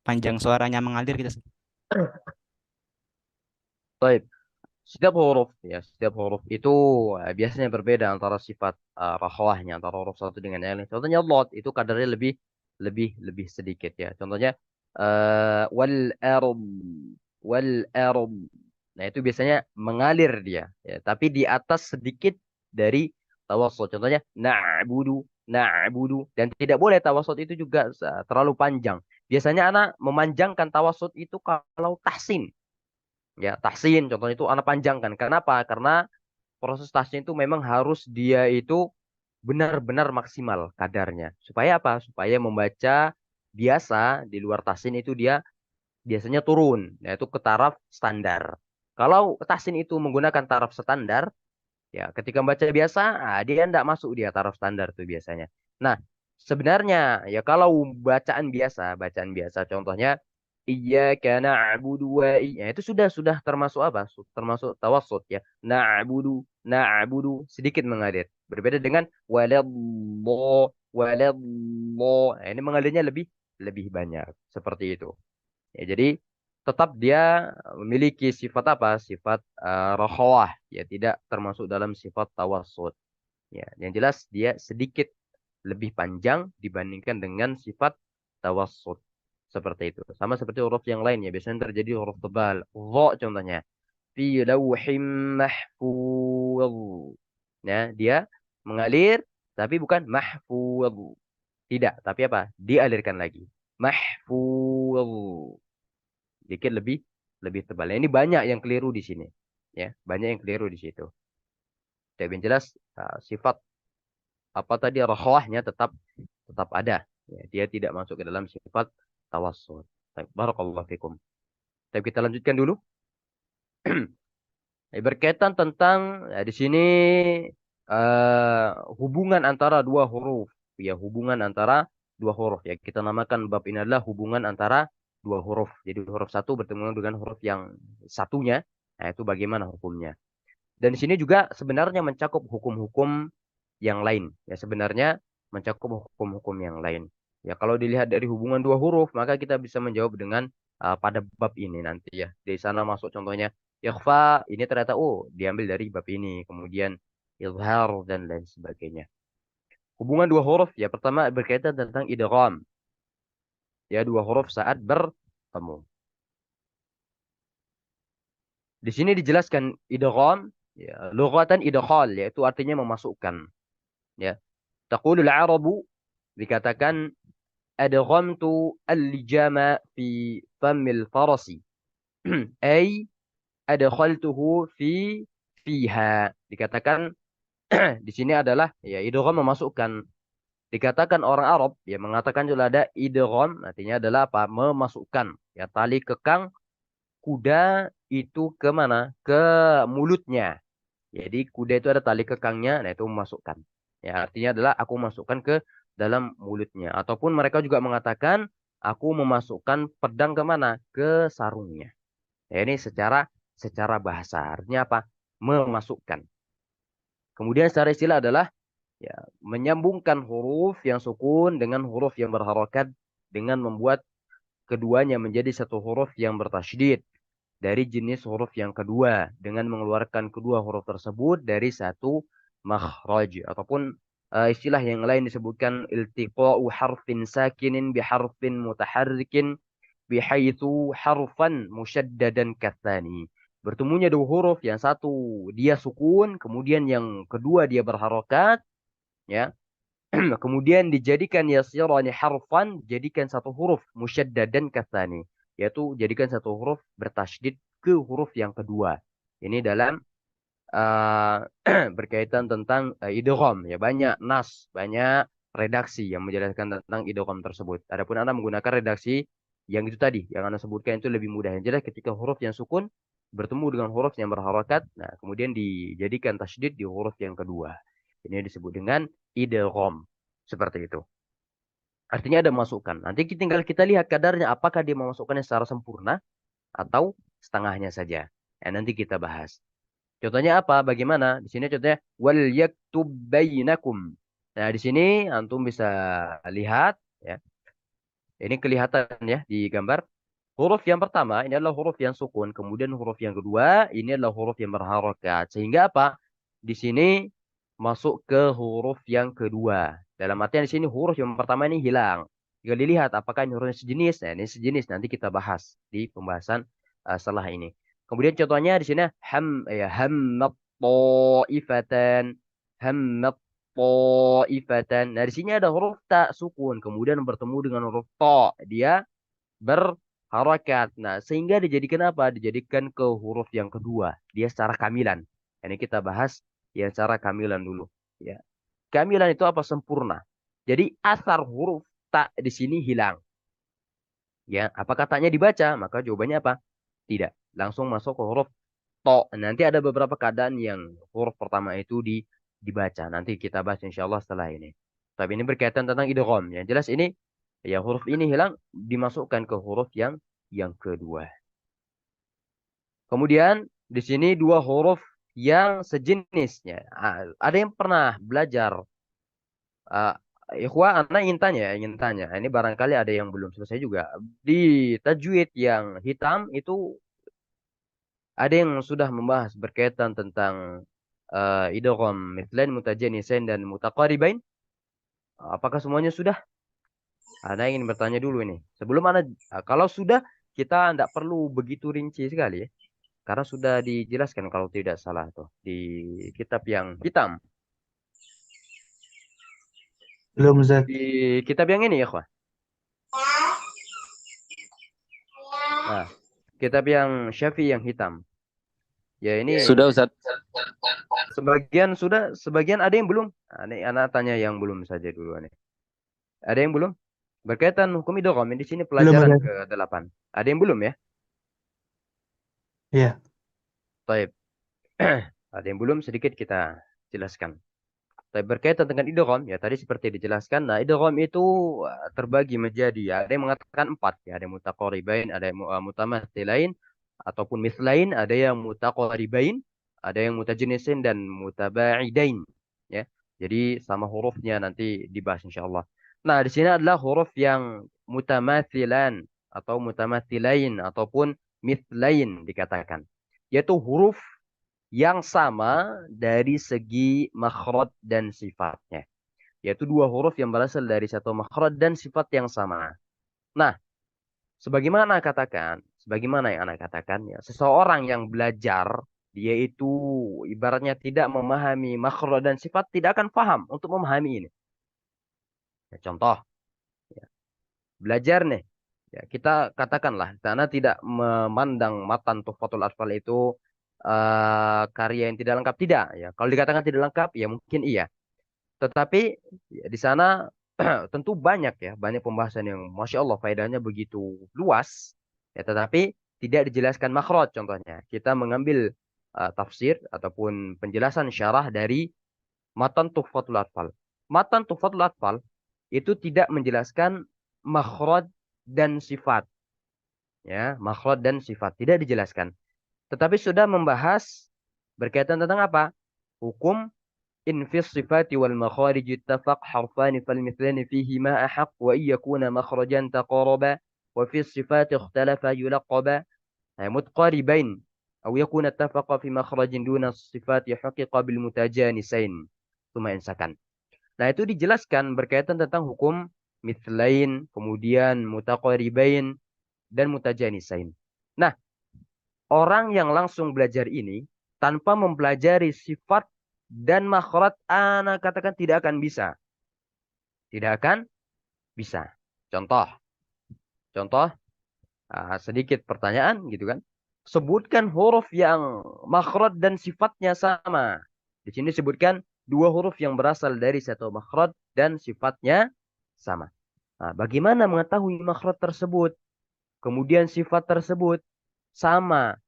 [SPEAKER 1] panjang suaranya mengalir gitu Ustaz.
[SPEAKER 3] baik. Setiap huruf itu biasanya berbeda antara sifat rakhawahnya antara huruf satu dengan yang lain. Contohnya lot itu kadarnya lebih lebih lebih sedikit ya. Contohnya wal arab wal arab. Nah, itu biasanya mengalir dia ya, tapi di atas sedikit dari tawassul. Contohnya na'budu na'budu dan tidak boleh tawassul itu juga terlalu panjang. Biasanya anak memanjangkan tawassul itu kalau tahsin. Ya, tahsin contohnya itu anak panjangkan. Kenapa? Karena proses tahsin itu memang harus dia itu benar-benar maksimal kadarnya. Supaya apa? Supaya membaca biasa di luar tahsin itu dia biasanya turun, yaitu ke taraf standar. Kalau tahsin itu menggunakan taraf standar, ya ketika membaca biasa, dia tidak masuk dia taraf standar itu biasanya. Nah, sebenarnya ya kalau bacaan biasa, contohnya iyyaka na'budu wa itu sudah termasuk apa? Termasuk tawassut ya. Na'budu sedikit mengalir. Berbeda dengan waladdo. Nah, ini mengalirnya lebih lebih banyak seperti itu. Ya, jadi tetap dia memiliki sifat apa? Sifat rokhawah ya, tidak termasuk dalam sifat tawassut. Ya, yang jelas dia sedikit lebih panjang dibandingkan dengan sifat tawassut. Seperti itu. Sama seperti huruf yang lain ya. Biasanya terjadi huruf tebal. Dha contohnya. Fi lawhim mahfuz. Ya, dia mengalir tapi bukan mahfuz. Tidak, tapi apa? Dialirkan lagi. Mahfuz. Dikit lebih lebih tebal. Ini banyak yang keliru di sini. Ya, banyak yang keliru di situ. Tapi yang jelas sifat apa tadi rakhwahnya tetap tetap ada. Ya, dia tidak masuk ke dalam sifat tawassul. Baik, barakallahu fikum. Tapi kita lanjutkan dulu. Berkaitan tentang di sini eh, hubungan antara dua huruf. Ya, hubungan antara dua huruf. Ya, kita namakan bab ini adalah hubungan antara dua huruf. Jadi huruf satu bertemu dengan huruf yang satunya. Nah, itu bagaimana hukumnya. Dan di sini juga sebenarnya mencakup hukum-hukum yang lain. Ya, sebenarnya mencakup hukum-hukum yang lain. Ya, kalau dilihat dari hubungan dua huruf, maka kita bisa menjawab dengan pada bab ini nanti ya. Di sana masuk contohnya ikhfa, ini ternyata oh diambil dari bab ini. Kemudian izhar, dan lain sebagainya. Hubungan dua huruf, ya pertama berkaitan tentang idgham. Ya, dua huruf saat bertemu. Di sini dijelaskan idgham, ya, lughatan idkhal, yaitu artinya memasukkan. Ya, taqulul arabu, dikatakan adghamtu al-lijama fi fammil farasi. Ay adkhaltuhu fiha. Dikatakan di sini adalah ya idgham memasukkan. Dikatakan orang Arab ya mengatakan juga ada idgham, artinya adalah apa? Memasukkan ya tali kekang kuda itu ke mana? Ke mulutnya. Jadi kuda itu ada tali kekangnya, nah itu memasukkan. Ya artinya adalah aku masukkan ke dalam mulutnya. Ataupun mereka juga mengatakan aku memasukkan pedang ke mana? Ke sarungnya. Ya, ini secara bahasa artinya apa? Memasukkan. Kemudian secara istilah adalah ya menyambungkan huruf yang sukun dengan huruf yang berharokat dengan membuat keduanya menjadi satu huruf yang bertasydid dari jenis huruf yang kedua dengan mengeluarkan kedua huruf tersebut dari satu makhraj ataupun istilah yang lain disebutkan iltiqa'u harfin sakinin biharfin mutaharrikin bihaitsu harfan musyaddadan katsani. Bertemunya dua huruf, yang satu dia sukun, kemudian yang kedua dia berharokat, ya. Kemudian dijadikan yasirani harfan, jadikan satu huruf musyaddadan katsani, yaitu jadikan satu huruf bertasydid ke huruf yang kedua. Ini dalam uh, berkaitan tentang idgham, ya, banyak nas, banyak redaksi yang menjelaskan tentang idgham tersebut. Adapun Anda menggunakan redaksi yang itu tadi, yang Anda sebutkan itu lebih mudah. Yang jelas ketika huruf yang sukun bertemu dengan huruf yang berharokat, nah kemudian dijadikan tasydid di huruf yang kedua. Ini disebut dengan idgham. Seperti itu. Artinya ada masukan. Nanti tinggal kita lihat kadarnya apakah dia memasukkannya secara sempurna atau setengahnya saja. Ya, nanti kita bahas. Contohnya apa? Bagaimana? Di sini contohnya wal yaktub bainakum. Nah, di sini antum bisa lihat ya. Ini kelihatan ya di gambar. Huruf yang pertama ini adalah huruf yang sukun, kemudian huruf yang kedua ini adalah huruf yang berharokat. Sehingga apa? Di sini masuk ke huruf yang kedua. Dalam artian di sini huruf yang pertama ini hilang. Jika dilihat apakah ini hurufnya sejenis, nah ini sejenis nanti kita bahas di pembahasan setelah ini. Kemudian contohnya di sini hammat ta'ifatan, hammat ta'ifatan. Nah di sini ada huruf ta sukun, kemudian bertemu dengan huruf ta, dia berharakat. Nah, sehingga dijadikan apa? Dijadikan ke huruf yang kedua. Dia secara kamilan. Ini kita bahas yang secara kamilan dulu. Ya. Kamilan itu apa? Sempurna. Jadi asar huruf tak di sini hilang. Ya, apa katanya dibaca? Maka jawabannya apa? Tidak. Langsung masuk ke huruf to. Nanti ada beberapa keadaan yang huruf pertama itu dibaca. Nanti kita bahas insya Allah setelah ini. Tapi ini berkaitan tentang idgham. Yang jelas ini ya huruf ini hilang dimasukkan ke huruf yang kedua. Kemudian di sini dua huruf yang sejenisnya. Ada yang pernah belajar uh, ikhwah, anak ingin tanya. Ini barangkali ada yang belum selesai juga. Di tajwid yang hitam itu ada yang sudah membahas berkaitan tentang idgham mithlain mutajanisain dan mutaqaribain. Apakah semuanya sudah? Anda ingin bertanya dulu ini. Sebelum Anda, kalau sudah, kita tidak perlu begitu rinci sekali ya. Karena sudah dijelaskan kalau tidak salah tuh di kitab yang hitam.
[SPEAKER 5] Belum, Ustaz.
[SPEAKER 3] Di kitab yang ini ya, Pak. Nah, kitab yang Syafi'i yang hitam. Ya ini
[SPEAKER 4] Sudah Ustaz.
[SPEAKER 3] sebagian sudah, sebagian ada yang belum. Ini anak tanya yang belum saja dulu nih. Ada yang belum? Berkaitan hukum idgham di sini
[SPEAKER 5] Belum,
[SPEAKER 3] pelajaran
[SPEAKER 5] Ustaz.
[SPEAKER 3] ke-8. Ada yang belum ya?
[SPEAKER 5] Iya.
[SPEAKER 3] Baik. Ada yang belum, sedikit kita jelaskan. Tapi berkaitan dengan idgham, ya tadi seperti dijelaskan. Nah, idgham itu terbagi menjadi, ya, ada yang mengatakan 4, ya, ada yang mutaqaribain, ada yang mutamathilain ataupun mislain, ada yang mutaqaribain, ada yang mutajanisin dan mutabaidain, ya. Jadi sama hurufnya nanti dibahas insyaallah. Nah, di sini adalah huruf yang mutamathilan atau mutamathilain ataupun mislain dikatakan. Yaitu huruf yang sama dari segi makhraj dan sifatnya. Yaitu dua huruf yang berasal dari satu makhraj dan sifat yang sama. Nah, sebagaimana yang anak katakan, ya, seseorang yang belajar, dia itu ibaratnya tidak memahami makhraj dan sifat, tidak akan paham untuk memahami ini. Ya, contoh, ya, belajar nih, ya, kita katakanlah, karena tidak memandang matan Tuhfatul Atfal itu karya yang tidak lengkap, tidak. Ya, kalau dikatakan tidak lengkap, ya mungkin iya. Tetapi ya, di sana tentu banyak ya, banyak pembahasan yang Masya Allah faedahnya begitu luas. Ya, tetapi tidak dijelaskan makhraj contohnya. Kita mengambil tafsir ataupun penjelasan syarah dari Matan Tuhfatul Atfal. Matan Tuhfatul Atfal itu tidak menjelaskan makhraj dan sifat. Ya, makhraj dan sifat tidak dijelaskan. Tetapi sudah membahas berkaitan tentang apa? Hukum إن في الصفات والمخارج اتفق حرفان فالمثلان فيهما أحق وإن يكون مخرجا تقاربا وفي الصفات اختلفا يلقبا متقاربين أو يكون اتفقا في مخرج دون الصفات حقق بالمتجانسين ثم إنسكن. Nah, itu dijelaskan berkaitan tentang hukum mithlain, kemudian mutaqaribain dan mutajanisain. Nah, orang yang langsung belajar ini tanpa mempelajari sifat dan makhraj, anak katakan tidak akan bisa. Tidak akan bisa. Contoh, contoh sedikit pertanyaan gitu kan. Sebutkan huruf yang makhraj dan sifatnya sama. Di sini sebutkan dua huruf yang berasal dari satu makhraj dan sifatnya sama. Nah, bagaimana mengetahui makhraj tersebut? Kemudian sifat tersebut sama.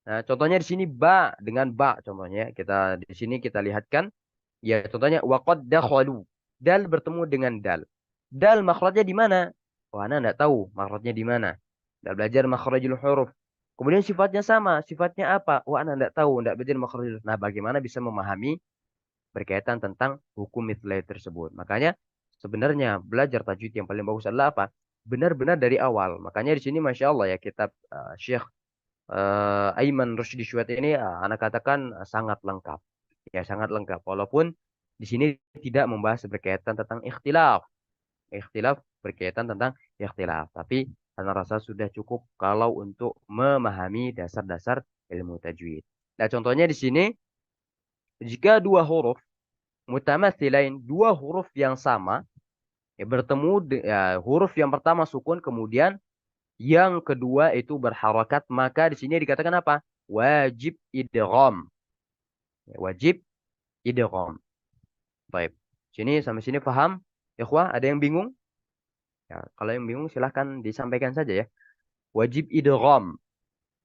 [SPEAKER 3] Nah, contohnya di sini ba dengan ba contohnya. Kita di sini kita lihatkan ya contohnya waqad dakhalu. Dal bertemu dengan dal. Dal makhrajnya di mana? Wah, Anda enggak tahu makhrajnya di mana. Enggak belajar makhrajul huruf. Kemudian sifatnya sama. Sifatnya apa? Wah, Anda enggak tahu, enggak belajar makhrajul huruf. Nah, bagaimana bisa memahami berkaitan tentang hukum mithlai tersebut? Makanya sebenarnya belajar tajwid yang paling bagus adalah apa? Benar-benar dari awal. Makanya di sini Masya Allah ya kitab Syekh Aiman Rushdi Syuat ini anak katakan sangat lengkap. Ya, sangat lengkap. Walaupun di sini tidak membahas berkaitan tentang ikhtilaf. Ikhtilaf berkaitan tentang ikhtilaf. Tapi karena rasa sudah cukup kalau untuk memahami dasar-dasar ilmu tajwid. Nah, contohnya di sini, jika dua huruf mutamatsilain, dua huruf yang sama, ya, bertemu, huruf yang pertama sukun, kemudian yang kedua itu berharakat, maka di sini dikatakan apa? Wajib idgham. Wajib idgham. Baik. Sini sampai sini paham? Ikhwah, ada yang bingung? Ya, kalau yang bingung silahkan disampaikan saja ya. Wajib idgham.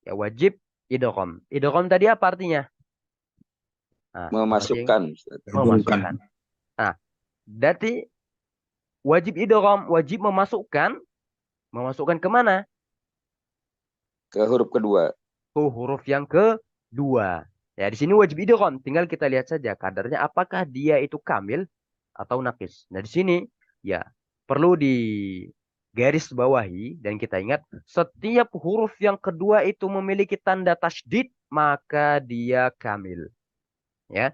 [SPEAKER 3] Ya, wajib idgham. Idgham tadi apa artinya? Nah,
[SPEAKER 4] Memasukkan.
[SPEAKER 3] memasukkan. Nah, berarti wajib idgham, wajib memasukkan. Memasukkan kemana?
[SPEAKER 4] Ke huruf kedua.
[SPEAKER 3] Huruf yang kedua. Ya, di sini wajib idgham. Tinggal kita lihat saja kadarnya apakah dia itu kamil atau nakis. Nah, di sini ya perlu di garis bawahi dan kita ingat setiap huruf yang kedua itu memiliki tanda tasydid maka dia kamil. Ya.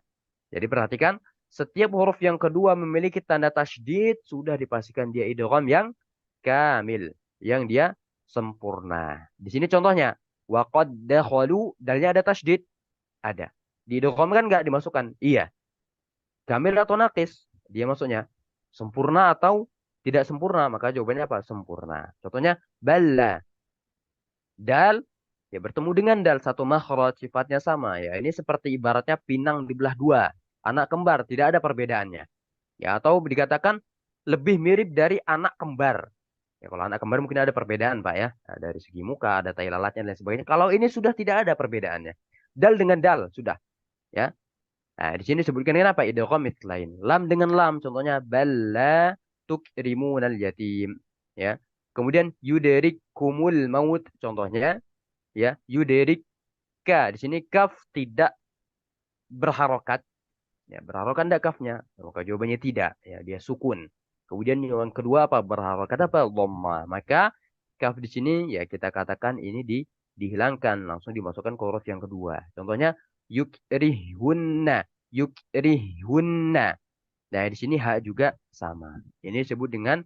[SPEAKER 3] Jadi perhatikan setiap huruf yang kedua memiliki tanda tasydid sudah dipastikan dia idgham yang kamil, yang dia sempurna. Di sini contohnya waqad dakhalu, dalnya ada tasydid? Ada. Diidghamkan enggak dimasukkan? Iya. Kamil atau nakis? Dia maksudnya sempurna atau tidak sempurna? Maka jawabannya apa? Sempurna. Contohnya balla. Dal ya bertemu dengan dal satu makhraj, sifatnya sama ya. Ini seperti ibaratnya pinang dibelah dua, anak kembar, tidak ada perbedaannya. Ya, atau dikatakan lebih mirip dari anak kembar. Ya, kalau anak kembar mungkin ada perbedaan, Pak ya. Nah, dari segi muka, ada tai lalatnya dan sebagainya. Kalau ini sudah tidak ada perbedaannya. Dal dengan dal sudah, ya. Nah, di sini disebutkan dengan apa? Idgham mithlain. Lam dengan lam, contohnya balla tukrimunal yatim, ya. Kemudian yuderikumul maut, contohnya, ya. Yuderika, di sini kaf tidak berharokat, ya, berharokat tidak kafnya? Maka jawabannya tidak, ya, dia sukun. Kemudian yang kedua apa? Berharokat apa? Dhamma. Maka kaf di sini ya kita katakan ini dihilangkan, langsung dimasukkan ke huruf yang kedua. Contohnya yukrihunna, yukrihunna. Nah, di sini ha juga sama. Ini disebut dengan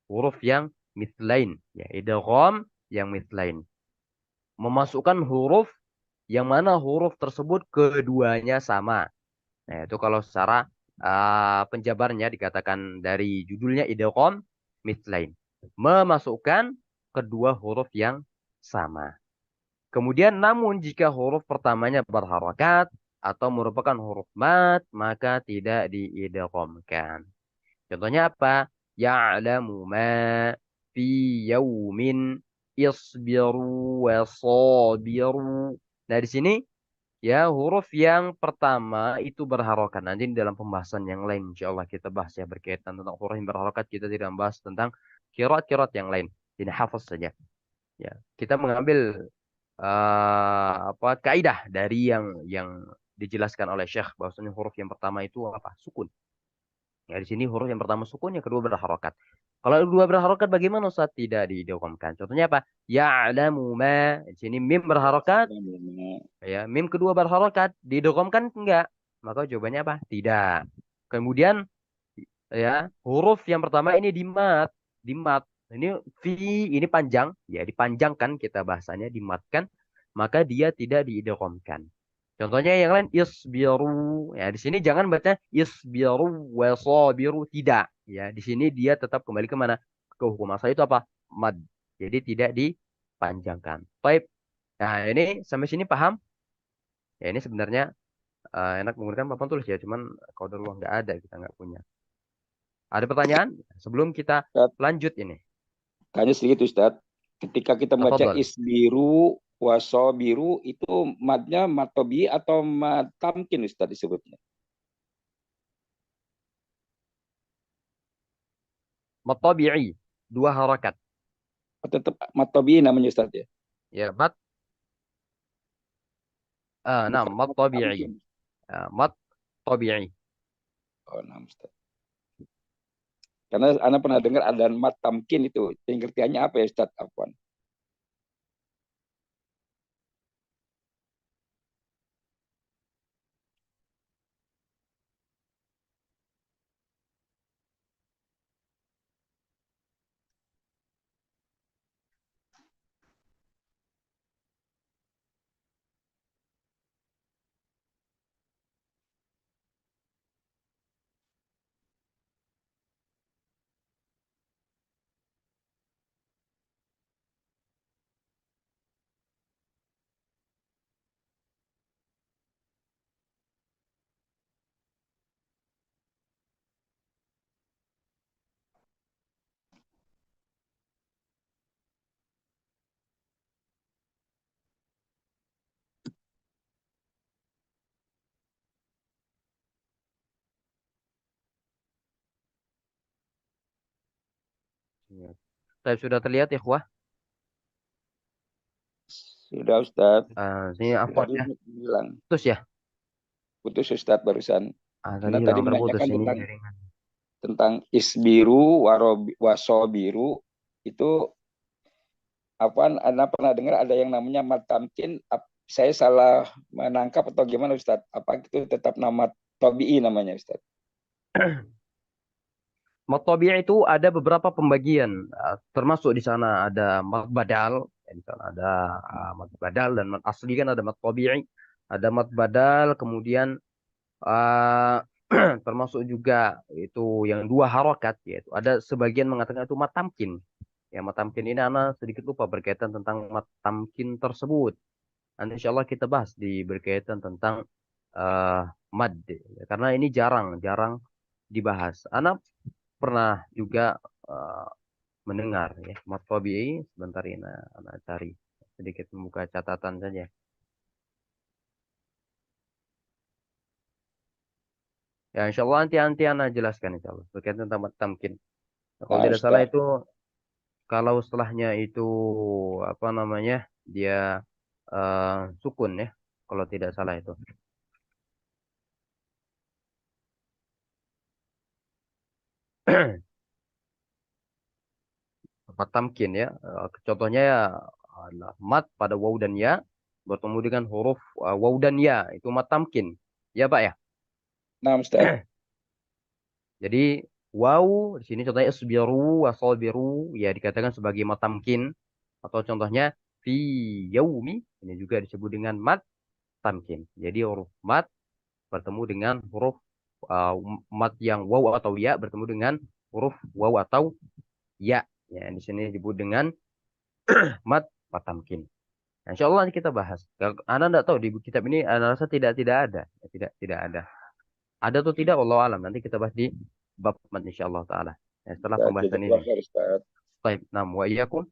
[SPEAKER 3] huruf yang mithlain, ya, idgham yang mithlain. Memasukkan huruf yang mana huruf tersebut keduanya sama. Nah, itu kalau secara penjabarnya dikatakan dari judulnya idgham mithlain. Memasukkan kedua huruf yang sama. Kemudian namun jika huruf pertamanya berharakat atau merupakan huruf mat, maka tidak diidghamkan. Contohnya apa? Ya'lamu ma fi yaumin isbiru wa sabiru. Nah, di sini ya huruf yang pertama itu berharokat. Nanti dalam pembahasan yang lain insya Allah kita bahas ya berkaitan tentang huruf yang berharokat. Kita tidak membahas tentang kirat-kirat yang lain. Ini hafaz saja. Ya, kita mengambil kaidah dari yang dijelaskan oleh Syekh bahwasanya huruf yang pertama itu apa? Sukun. Ya, di sini huruf yang pertama sukun, yang kedua berharokat. Kalau dua berharokat bagaimana Ustaz? Tidak diidghamkan. Contohnya apa? Ya'lamu ma. Di sini mim berharokat, ya, mim kedua berharokat, diidghamkan enggak? Maka jawabannya apa? Tidak. Kemudian ya, huruf yang pertama ini dimat, dimat. Ini fi, ini panjang, ya dipanjangkan kita bahasanya, dimatkan, maka dia tidak diidghamkan. Contohnya yang lain isbiru. Ya, di sini jangan baca isbiru wa sabiru, tidak. Ya, di sini dia tetap kembali ke mana? Ke hukum asal itu apa? Mad. Jadi tidak dipanjangkan. Baik. Nah, ini sampai sini paham? Ya, ini sebenarnya enak menggunakan papan tulis ya, cuman kalau dulu nggak ada, kita nggak punya. Ada pertanyaan sebelum kita
[SPEAKER 4] Ustaz,
[SPEAKER 3] lanjut ini?
[SPEAKER 4] tanya sedikit Ustaz. Ketika kita membaca
[SPEAKER 3] Tafadhol.
[SPEAKER 4] isbiru, wasobiru, itu madnya mat tobi atau mat tamkin Ustaz disebutnya?
[SPEAKER 3] Matabi'i, dua harakat.
[SPEAKER 4] Tetap mat tobi namanya Ustaz ya?
[SPEAKER 3] Ya, mat, nah,
[SPEAKER 4] Bukan mat
[SPEAKER 3] matabi'i.
[SPEAKER 4] tamkin.
[SPEAKER 3] Mat tabi'i.
[SPEAKER 4] Oh, nah, Ustaz. Karena Anda pernah dengar ada mat tamkin itu. Pengertiannya apa ya Ustaz? Afwan.
[SPEAKER 3] Ya. Saya sudah terlihat ya, Wah.
[SPEAKER 4] Sudah Ustaz.
[SPEAKER 3] Ini afwan
[SPEAKER 4] Tadi
[SPEAKER 3] ya.
[SPEAKER 4] bilang
[SPEAKER 3] Putus ya.
[SPEAKER 4] putus Ustaz barusan.
[SPEAKER 3] Tadi
[SPEAKER 4] Anda tadi
[SPEAKER 3] hilang terputus
[SPEAKER 4] menanyakan
[SPEAKER 3] ini
[SPEAKER 4] tentang
[SPEAKER 3] jaringan.
[SPEAKER 4] isbiru, wasobiru itu apa? Anda pernah dengar ada yang namanya mat tamkin? Saya salah menangkap atau gimana Ustaz? Apa itu tetap nama tobi'i namanya Ustaz?
[SPEAKER 3] Mat tabi'i itu ada beberapa pembagian, termasuk di sana ada mat badal, ya, di sana ada mat badal dan mat asli, kan ada mat tabi'i, ada mat badal, kemudian uh, termasuk juga itu yang dua harokat, yaitu ada sebagian mengatakan itu mat tamkin. Ya, mat tamkin ini anak sedikit lupa berkaitan tentang mat tamkin tersebut. Nanti insya Allah kita bahas di berkaitan tentang mad, ya, karena ini jarang dibahas. Anak pernah juga eh, mendengar ya mat tabi'i. Sebentar ini anak cari, sedikit membuka catatan saja. Ya insya Allah nanti anak jelaskan insya Allah berkaitan tentang mat tamkin. Kalau
[SPEAKER 4] Nah
[SPEAKER 3] tidak salah
[SPEAKER 4] Ustaz,
[SPEAKER 3] itu, kalau setelahnya itu apa namanya, dia sukun ya, kalau tidak salah itu. Mat tamkin ya, contohnya ya adalah mat pada waw dan ya, bertemu dengan huruf waw dan ya, itu mat tamkin. Ya, Pak ya.
[SPEAKER 4] Nah, Ustaz.
[SPEAKER 3] Jadi waw di sini contohnya isbiru wasabiru ya dikatakan sebagai mat tamkin atau contohnya fi yaumi ini juga disebut dengan mat tamkin. Jadi huruf mat bertemu dengan huruf uh, mat yang waw atau ya bertemu dengan huruf waw atau ya. Ya, di sini disebut dengan mat tamkin. Nah, insya Allah nanti kita bahas. Kalau Anda tidak tahu di buku kitab ini, Anda rasa tidak ada, ya, tidak ada. Ada atau tidak, Allah alam. Nanti kita bahas di bab mat insya Allah taala. Ya, setelah
[SPEAKER 4] Ustaz,
[SPEAKER 3] pembahasan
[SPEAKER 4] jazakallah
[SPEAKER 3] ini.
[SPEAKER 4] khair, Ustaz.
[SPEAKER 3] Baik, nah wa iyyakum.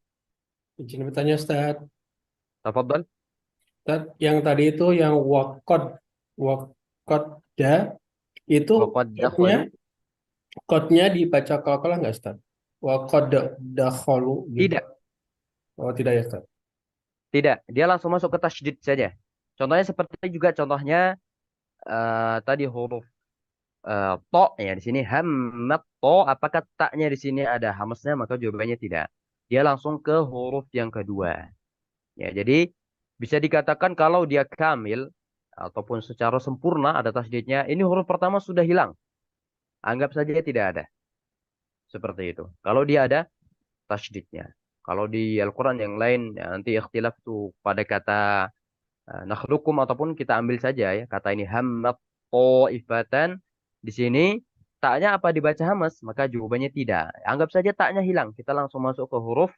[SPEAKER 6] Izin bertanya Ustaz.
[SPEAKER 3] Tafadhal.
[SPEAKER 6] Ustaz, yang tadi itu yang wakoda itu
[SPEAKER 3] Wa qad
[SPEAKER 6] kodnya
[SPEAKER 3] dakhalu.
[SPEAKER 6] kodnya dibaca kal-kalah nggak Ustaz? Wakod dakhalu gitu.
[SPEAKER 3] Tidak,
[SPEAKER 6] Oh tidak ya Ustaz.
[SPEAKER 3] tidak. Dia langsung masuk ke tasydid saja. Contohnya seperti juga contohnya tadi huruf to ya di sini hammat to, apakah taknya di sini ada hamasnya? Maka jawabannya tidak. Dia langsung ke huruf yang kedua. Ya, jadi bisa dikatakan kalau dia kamil ataupun secara sempurna ada tasydidnya, ini huruf pertama sudah hilang. Anggap saja tidak ada. Seperti itu. Kalau dia ada tasydidnya. Kalau di Al-Quran yang lain ya, nanti ikhtilaf tuh pada kata nakhlukum ataupun kita ambil saja ya kata ini hammat ifatan di sini taknya apa dibaca hamas maka jawabannya tidak. Anggap saja taknya hilang. Kita langsung masuk ke huruf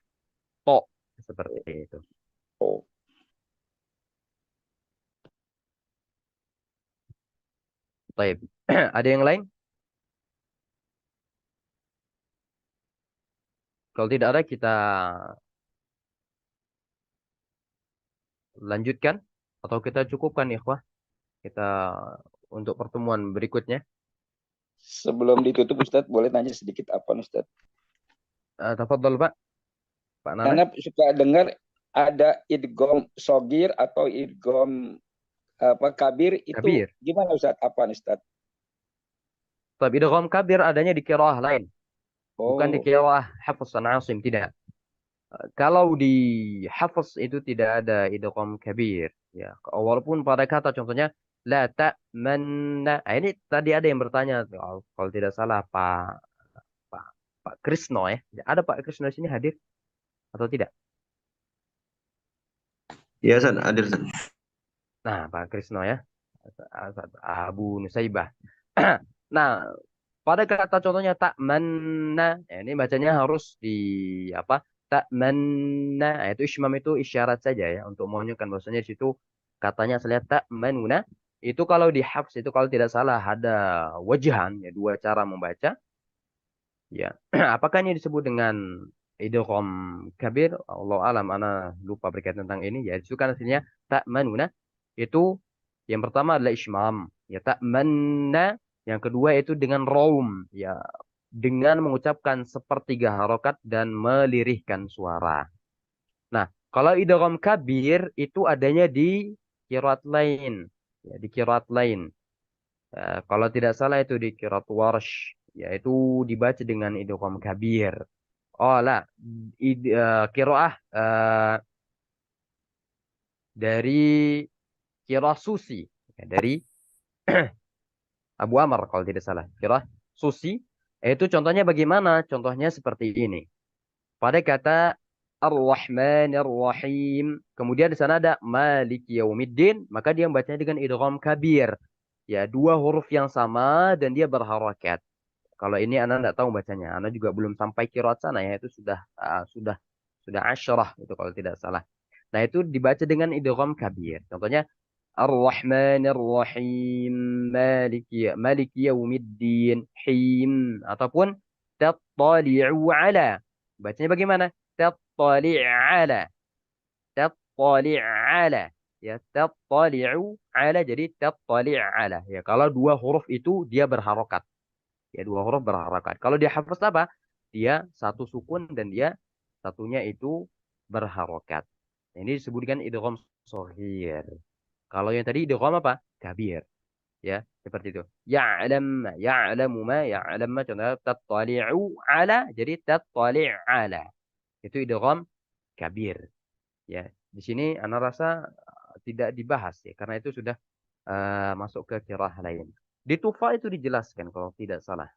[SPEAKER 3] to seperti itu.
[SPEAKER 4] Oh,
[SPEAKER 3] Baik. Ada yang lain? Kalau tidak ada kita lanjutkan atau kita cukupkan ikhwah kita untuk pertemuan berikutnya.
[SPEAKER 4] sebelum ditutup, Ustaz, boleh nanya sedikit apa, Ustaz?
[SPEAKER 3] Tafadhol Pak. Pak Nana.
[SPEAKER 4] Karena suka dengar ada idgom sogir atau idgom kabir itu
[SPEAKER 3] Kabir.
[SPEAKER 4] gimana, Ustaz? Apa, Ustaz?
[SPEAKER 3] Tapi idgham kabir adanya di qiraah lain, bukan di
[SPEAKER 4] Oh,
[SPEAKER 3] qiraah Hafs an Asim, tidak. Kalau di Hafs itu tidak ada idgham kabir, ya. Walaupun pada kata contohnya la ta'manna. Ini tadi ada yang bertanya, kalau tidak salah Pak Pak Krisno ya. Ada Pak Krisno di sini hadir atau tidak?
[SPEAKER 7] Iya, San, hadir, San.
[SPEAKER 3] Nah, Pak Krisno ya. Abu Nusaibah. Nah, pada kata contohnya tak mana, ya, ini bacanya harus di apa? Tak mana, itu ismam itu isyarat saja ya untuk menunjukkan bahwasanya di situ katanya saya lihat tak manuna. Itu kalau di hafs itu kalau tidak salah ada wajahan ya dua cara membaca. Ya, apakah ini disebut dengan idgham kabir? Allah alam, ana lupa berkaitan tentang ini. Ya, itu kan aslinya tak manuna. Itu yang pertama adalah ismam. Ya, tak manna. Yang kedua itu dengan raum. Ya, dengan mengucapkan sepertiga harokat dan melirihkan suara. Nah, kalau idgham kabir itu adanya di qiraat lain. Ya, di qiraat lain. Kalau tidak salah itu di qiraat warsh, yaitu dibaca dengan idgham kabir. Oh lah, qiraah dari qiraah Susi, ya, dari Abu Amr kalau tidak salah. Qiraah Susi, itu contohnya bagaimana? Contohnya seperti ini. Pada kata Ar-Rahman Ar-Rahim, kemudian di sana ada Malik Yaumiddin, maka dia membacanya dengan idgham kabir. Ya, dua huruf yang sama dan dia berharakat. Kalau ini Anda tidak tahu bacanya. Anda juga belum sampai qiraat sana ya. Itu sudah asyarah itu kalau tidak salah. Nah, itu dibaca dengan idgham kabir. Contohnya Ar-Rahman Ar-Rahim Maliki Yaumiddin Him ataupun Tattali'u ala. Bacanya bagaimana? Tattali'u ala. Tattali'u ala. Ya, tattali'u ala jadi tattali'u ala. Ya, kalau dua huruf itu dia berharokat. Ya, dua huruf berharakat. Kalau dia hafaz apa? Dia satu sukun dan dia satunya itu berharokat. Nah, ini disebutkan idgham shaghir. Kalau yang tadi idgham apa? Kabir. Ya, seperti itu. Ya'lamu ma ya'lam ma contohnya tattali'u ala jadi tattali' ala. Itu idgham kabir. Ya, di sini ana rasa tidak dibahas ya, karena itu sudah masuk ke qiraah lain. Di Tufa itu dijelaskan kalau tidak salah.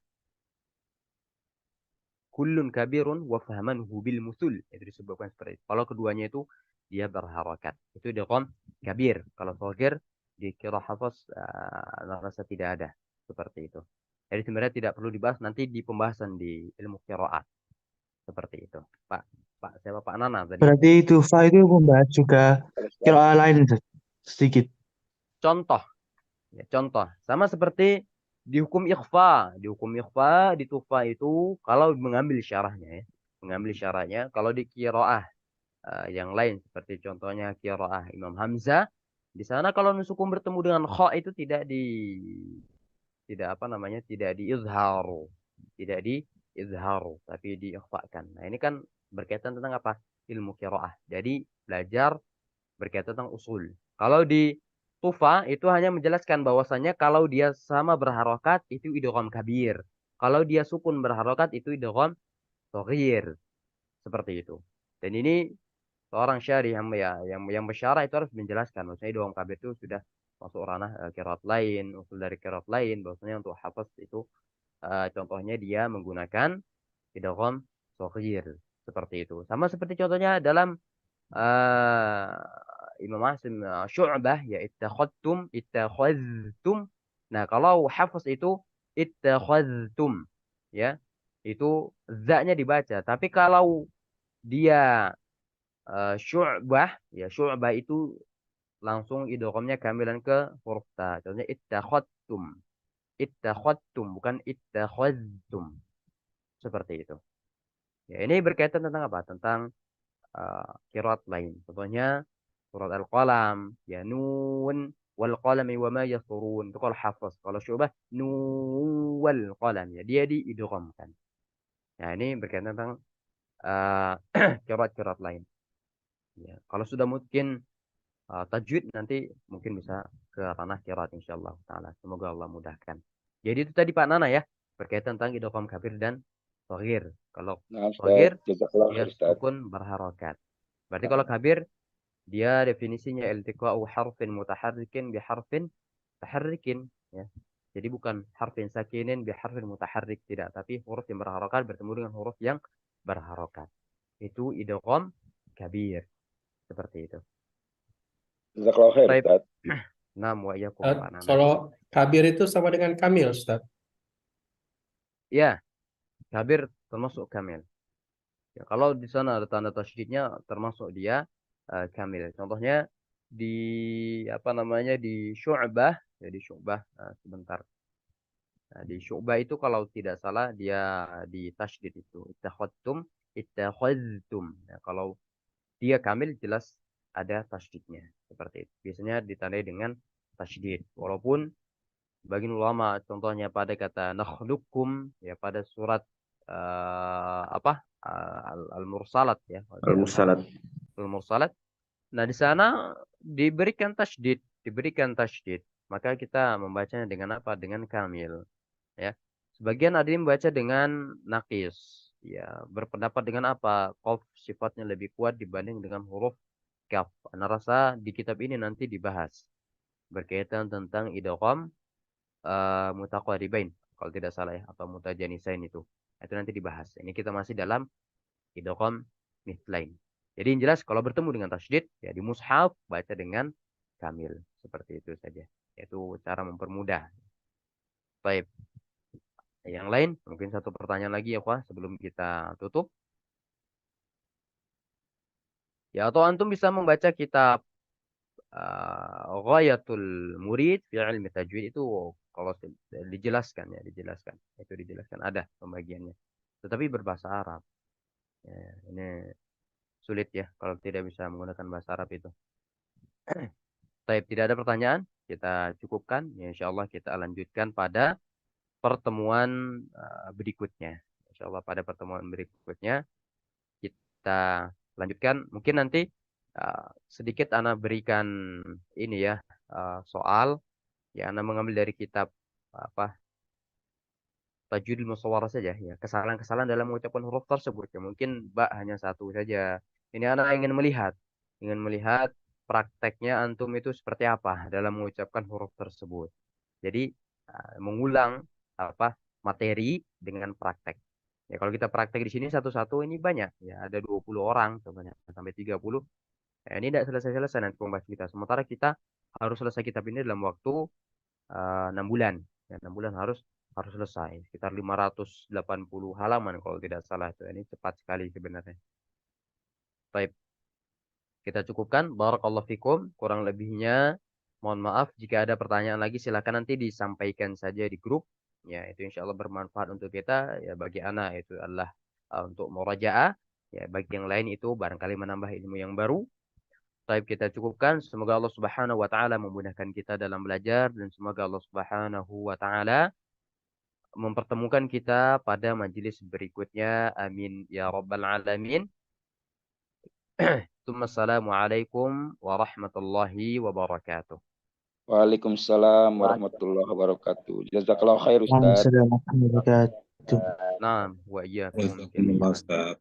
[SPEAKER 3] Kullun kabirun wa fahmanuhu bil musul. Itu disebutkan seperti itu. Kalau keduanya itu dia berharokat. Itu idgham kabir. Kalau shagir di qiraah Hafs rasa tidak ada seperti itu. Jadi sebenarnya tidak perlu dibahas nanti di pembahasan di ilmu qiraat seperti itu. Pak Pak siapa Pak Nana tadi?
[SPEAKER 5] Berarti Tufa itu membahas juga
[SPEAKER 4] Kalau Ustaz,
[SPEAKER 5] qiraah lain Ustaz. Sedikit.
[SPEAKER 3] Contoh, ya, contoh sama seperti di hukum ikhfa, di tufa itu kalau mengambil syarahnya ya, mengambil syarahnya kalau di qiraah yang lain seperti contohnya qiraah Imam Hamzah di sana kalau nusukun bertemu dengan kha itu tidak apa namanya tidak diizharu, tidak diizharu tapi diikhfakan. Nah, ini kan berkaitan tentang apa? Ilmu qiraah. Jadi belajar berkaitan tentang usul. Kalau di Tufa itu hanya menjelaskan bahwasanya kalau dia sama berharokat itu idgham kabir. Kalau dia sukun berharokat itu idgham shaghir. Seperti itu. Dan ini seorang syarih yang bersyarah itu harus menjelaskan maksudnya idgham kabir itu sudah masuk ranah qiraat lain, usul dari qiraat lain bahwasanya untuk hafaz itu contohnya dia menggunakan idgham shaghir seperti itu. Sama seperti contohnya dalam آه Imam Asim Syu'bah ya ittakhadtum. Nah, kalau hafaz itu ittakhadtum ya. Itu za-nya dibaca. Tapi kalau dia Syu'bah ya Syu'bah itu langsung idghamnya kamilan ke huruf ta. Contohnya ittakhadtum. Ittakhadtum bukan ittakhadtum. Seperti itu. Ya, ini berkaitan tentang apa? Tentang qiraat lain. Contohnya surat Al-Qalam, ya nun wal qalami wa ma yasturun. Itu kalau hafaz. Kalau syubah nun wal qalam ya dia diidghamkan. Nah, ini berkaitan tentang uh, qiraat-qiraat lain. Ya, kalau sudah mungkin tajwid nanti mungkin bisa ke ranah qiraat insyaallah taala. Semoga Allah mudahkan. Jadi itu tadi Pak Nana ya, berkaitan tentang idgham kabir dan shaghir. Kalau
[SPEAKER 4] nah Ustaz,
[SPEAKER 3] shaghir
[SPEAKER 4] jazakallah
[SPEAKER 3] dia
[SPEAKER 4] khair Ustaz.
[SPEAKER 3] sukun berharokat. Berarti kalau kabir dia definisinya iltiqa'u harfin mutaharrikin bi harfin taharrikin ya. Jadi bukan harfin sakinin bi harfin mutaharrik tidak, tapi huruf yang berharokat bertemu dengan huruf yang berharokat. Itu idgham kabir seperti itu.
[SPEAKER 4] Jazakallah khair
[SPEAKER 3] Baik.
[SPEAKER 4] Ustaz.
[SPEAKER 3] Nam wa iyyakum
[SPEAKER 6] Ustaz,
[SPEAKER 3] Pak Nana.
[SPEAKER 6] kalau kabir itu sama dengan kamil, Ustaz.
[SPEAKER 3] Ya, kabir termasuk kamil. Ya, kalau di sana ada tanda tasydidnya termasuk dia kamil. Contohnya di apa namanya di Syu'bah, ya di Syu'bah. Nah, sebentar. Nah, di Syu'bah itu kalau tidak salah dia di tasydid itu. Ittakhadtum. Nah, kalau dia kamil jelas ada tasydidnya. Seperti itu. Biasanya ditandai dengan tasydid. Walaupun bagi ulama contohnya pada kata nakhluqukum ya pada surat apa Al-Mursalat ya kalau tidak salah.
[SPEAKER 7] Al-Musalat.
[SPEAKER 3] Al-Mursalat. Nah, di sana diberikan tasydid. Maka kita membacanya dengan apa? Dengan kamil. Ya. Sebagian ada yang membaca dengan nakis. Ya, berpendapat dengan apa? Qaf sifatnya lebih kuat dibanding dengan huruf kaf. Ana rasa di kitab ini nanti dibahas berkaitan tentang idgham mutaqaribain kalau tidak salah ya atau mutajanisain itu. Itu nanti dibahas. Ini kita masih dalam idgham mithlain. Jadi yang jelas kalau bertemu dengan tasydid ya di mushaf baca dengan kamil. Seperti itu saja. Yaitu cara mempermudah. Baik. Yang lain, mungkin satu pertanyaan lagi ya, Pak, sebelum kita tutup. Ya, atau antum bisa membaca kitab Ghayatul Murid fi Ilmi Tajwid itu kalau dijelaskan ya, dijelaskan. Itu dijelaskan ada pembagiannya. Tetapi berbahasa Arab. Ya, ini sulit ya kalau tidak bisa menggunakan bahasa Arab itu. Baik, tidak ada pertanyaan, kita cukupkan. Ya, insya Allah kita lanjutkan pada pertemuan berikutnya. Insya Allah pada pertemuan berikutnya kita lanjutkan. Mungkin nanti sedikit Ana berikan ini ya soal ya Ana mengambil dari kitab apa Tajwidul Musawwarah saja ya kesalahan-kesalahan dalam mengucapkan huruf tersebut ya mungkin hanya satu saja. Ini Ana ingin melihat prakteknya antum itu seperti apa dalam mengucapkan huruf tersebut. Jadi mengulang apa materi dengan praktek. Ya kalau kita praktek di sini satu-satu ini banyak ya, ada 20 orang contohnya sampai 30. Ya, ini tidak selesai-selesai nanti pembahasan kita. Sementara kita harus selesai kitab ini dalam waktu 6 bulan. Ya, 6 bulan harus selesai. Sekitar 580 halaman kalau tidak salah itu. Ini cepat sekali sebenarnya. Baik, kita cukupkan. Barakallahu fikum. Kurang lebihnya mohon maaf. Jika ada pertanyaan lagi silakan nanti disampaikan saja di grup. Ya, itu insya Allah bermanfaat untuk kita. Ya, bagi anak itu adalah untuk murajaah. Ya, bagi yang lain itu barangkali menambah ilmu yang baru. Baik, kita cukupkan. Semoga Allah Subhanahu wa taala memudahkan kita dalam belajar dan semoga Allah Subhanahu wa taala mempertemukan kita pada majelis berikutnya. Amin ya rabbal alamin. Assalamualaikum warahmatullahi wabarakatuh.
[SPEAKER 4] Waalaikumsalam warahmatullahi wabarakatuh. Jazakallahu khair Ustaz.
[SPEAKER 5] Waalaikumsalam warahmatullahi wabarakatuh.
[SPEAKER 3] Nah, wa iyyakum
[SPEAKER 7] Jazakumullah,
[SPEAKER 3] jami'an.
[SPEAKER 7] Ustaz.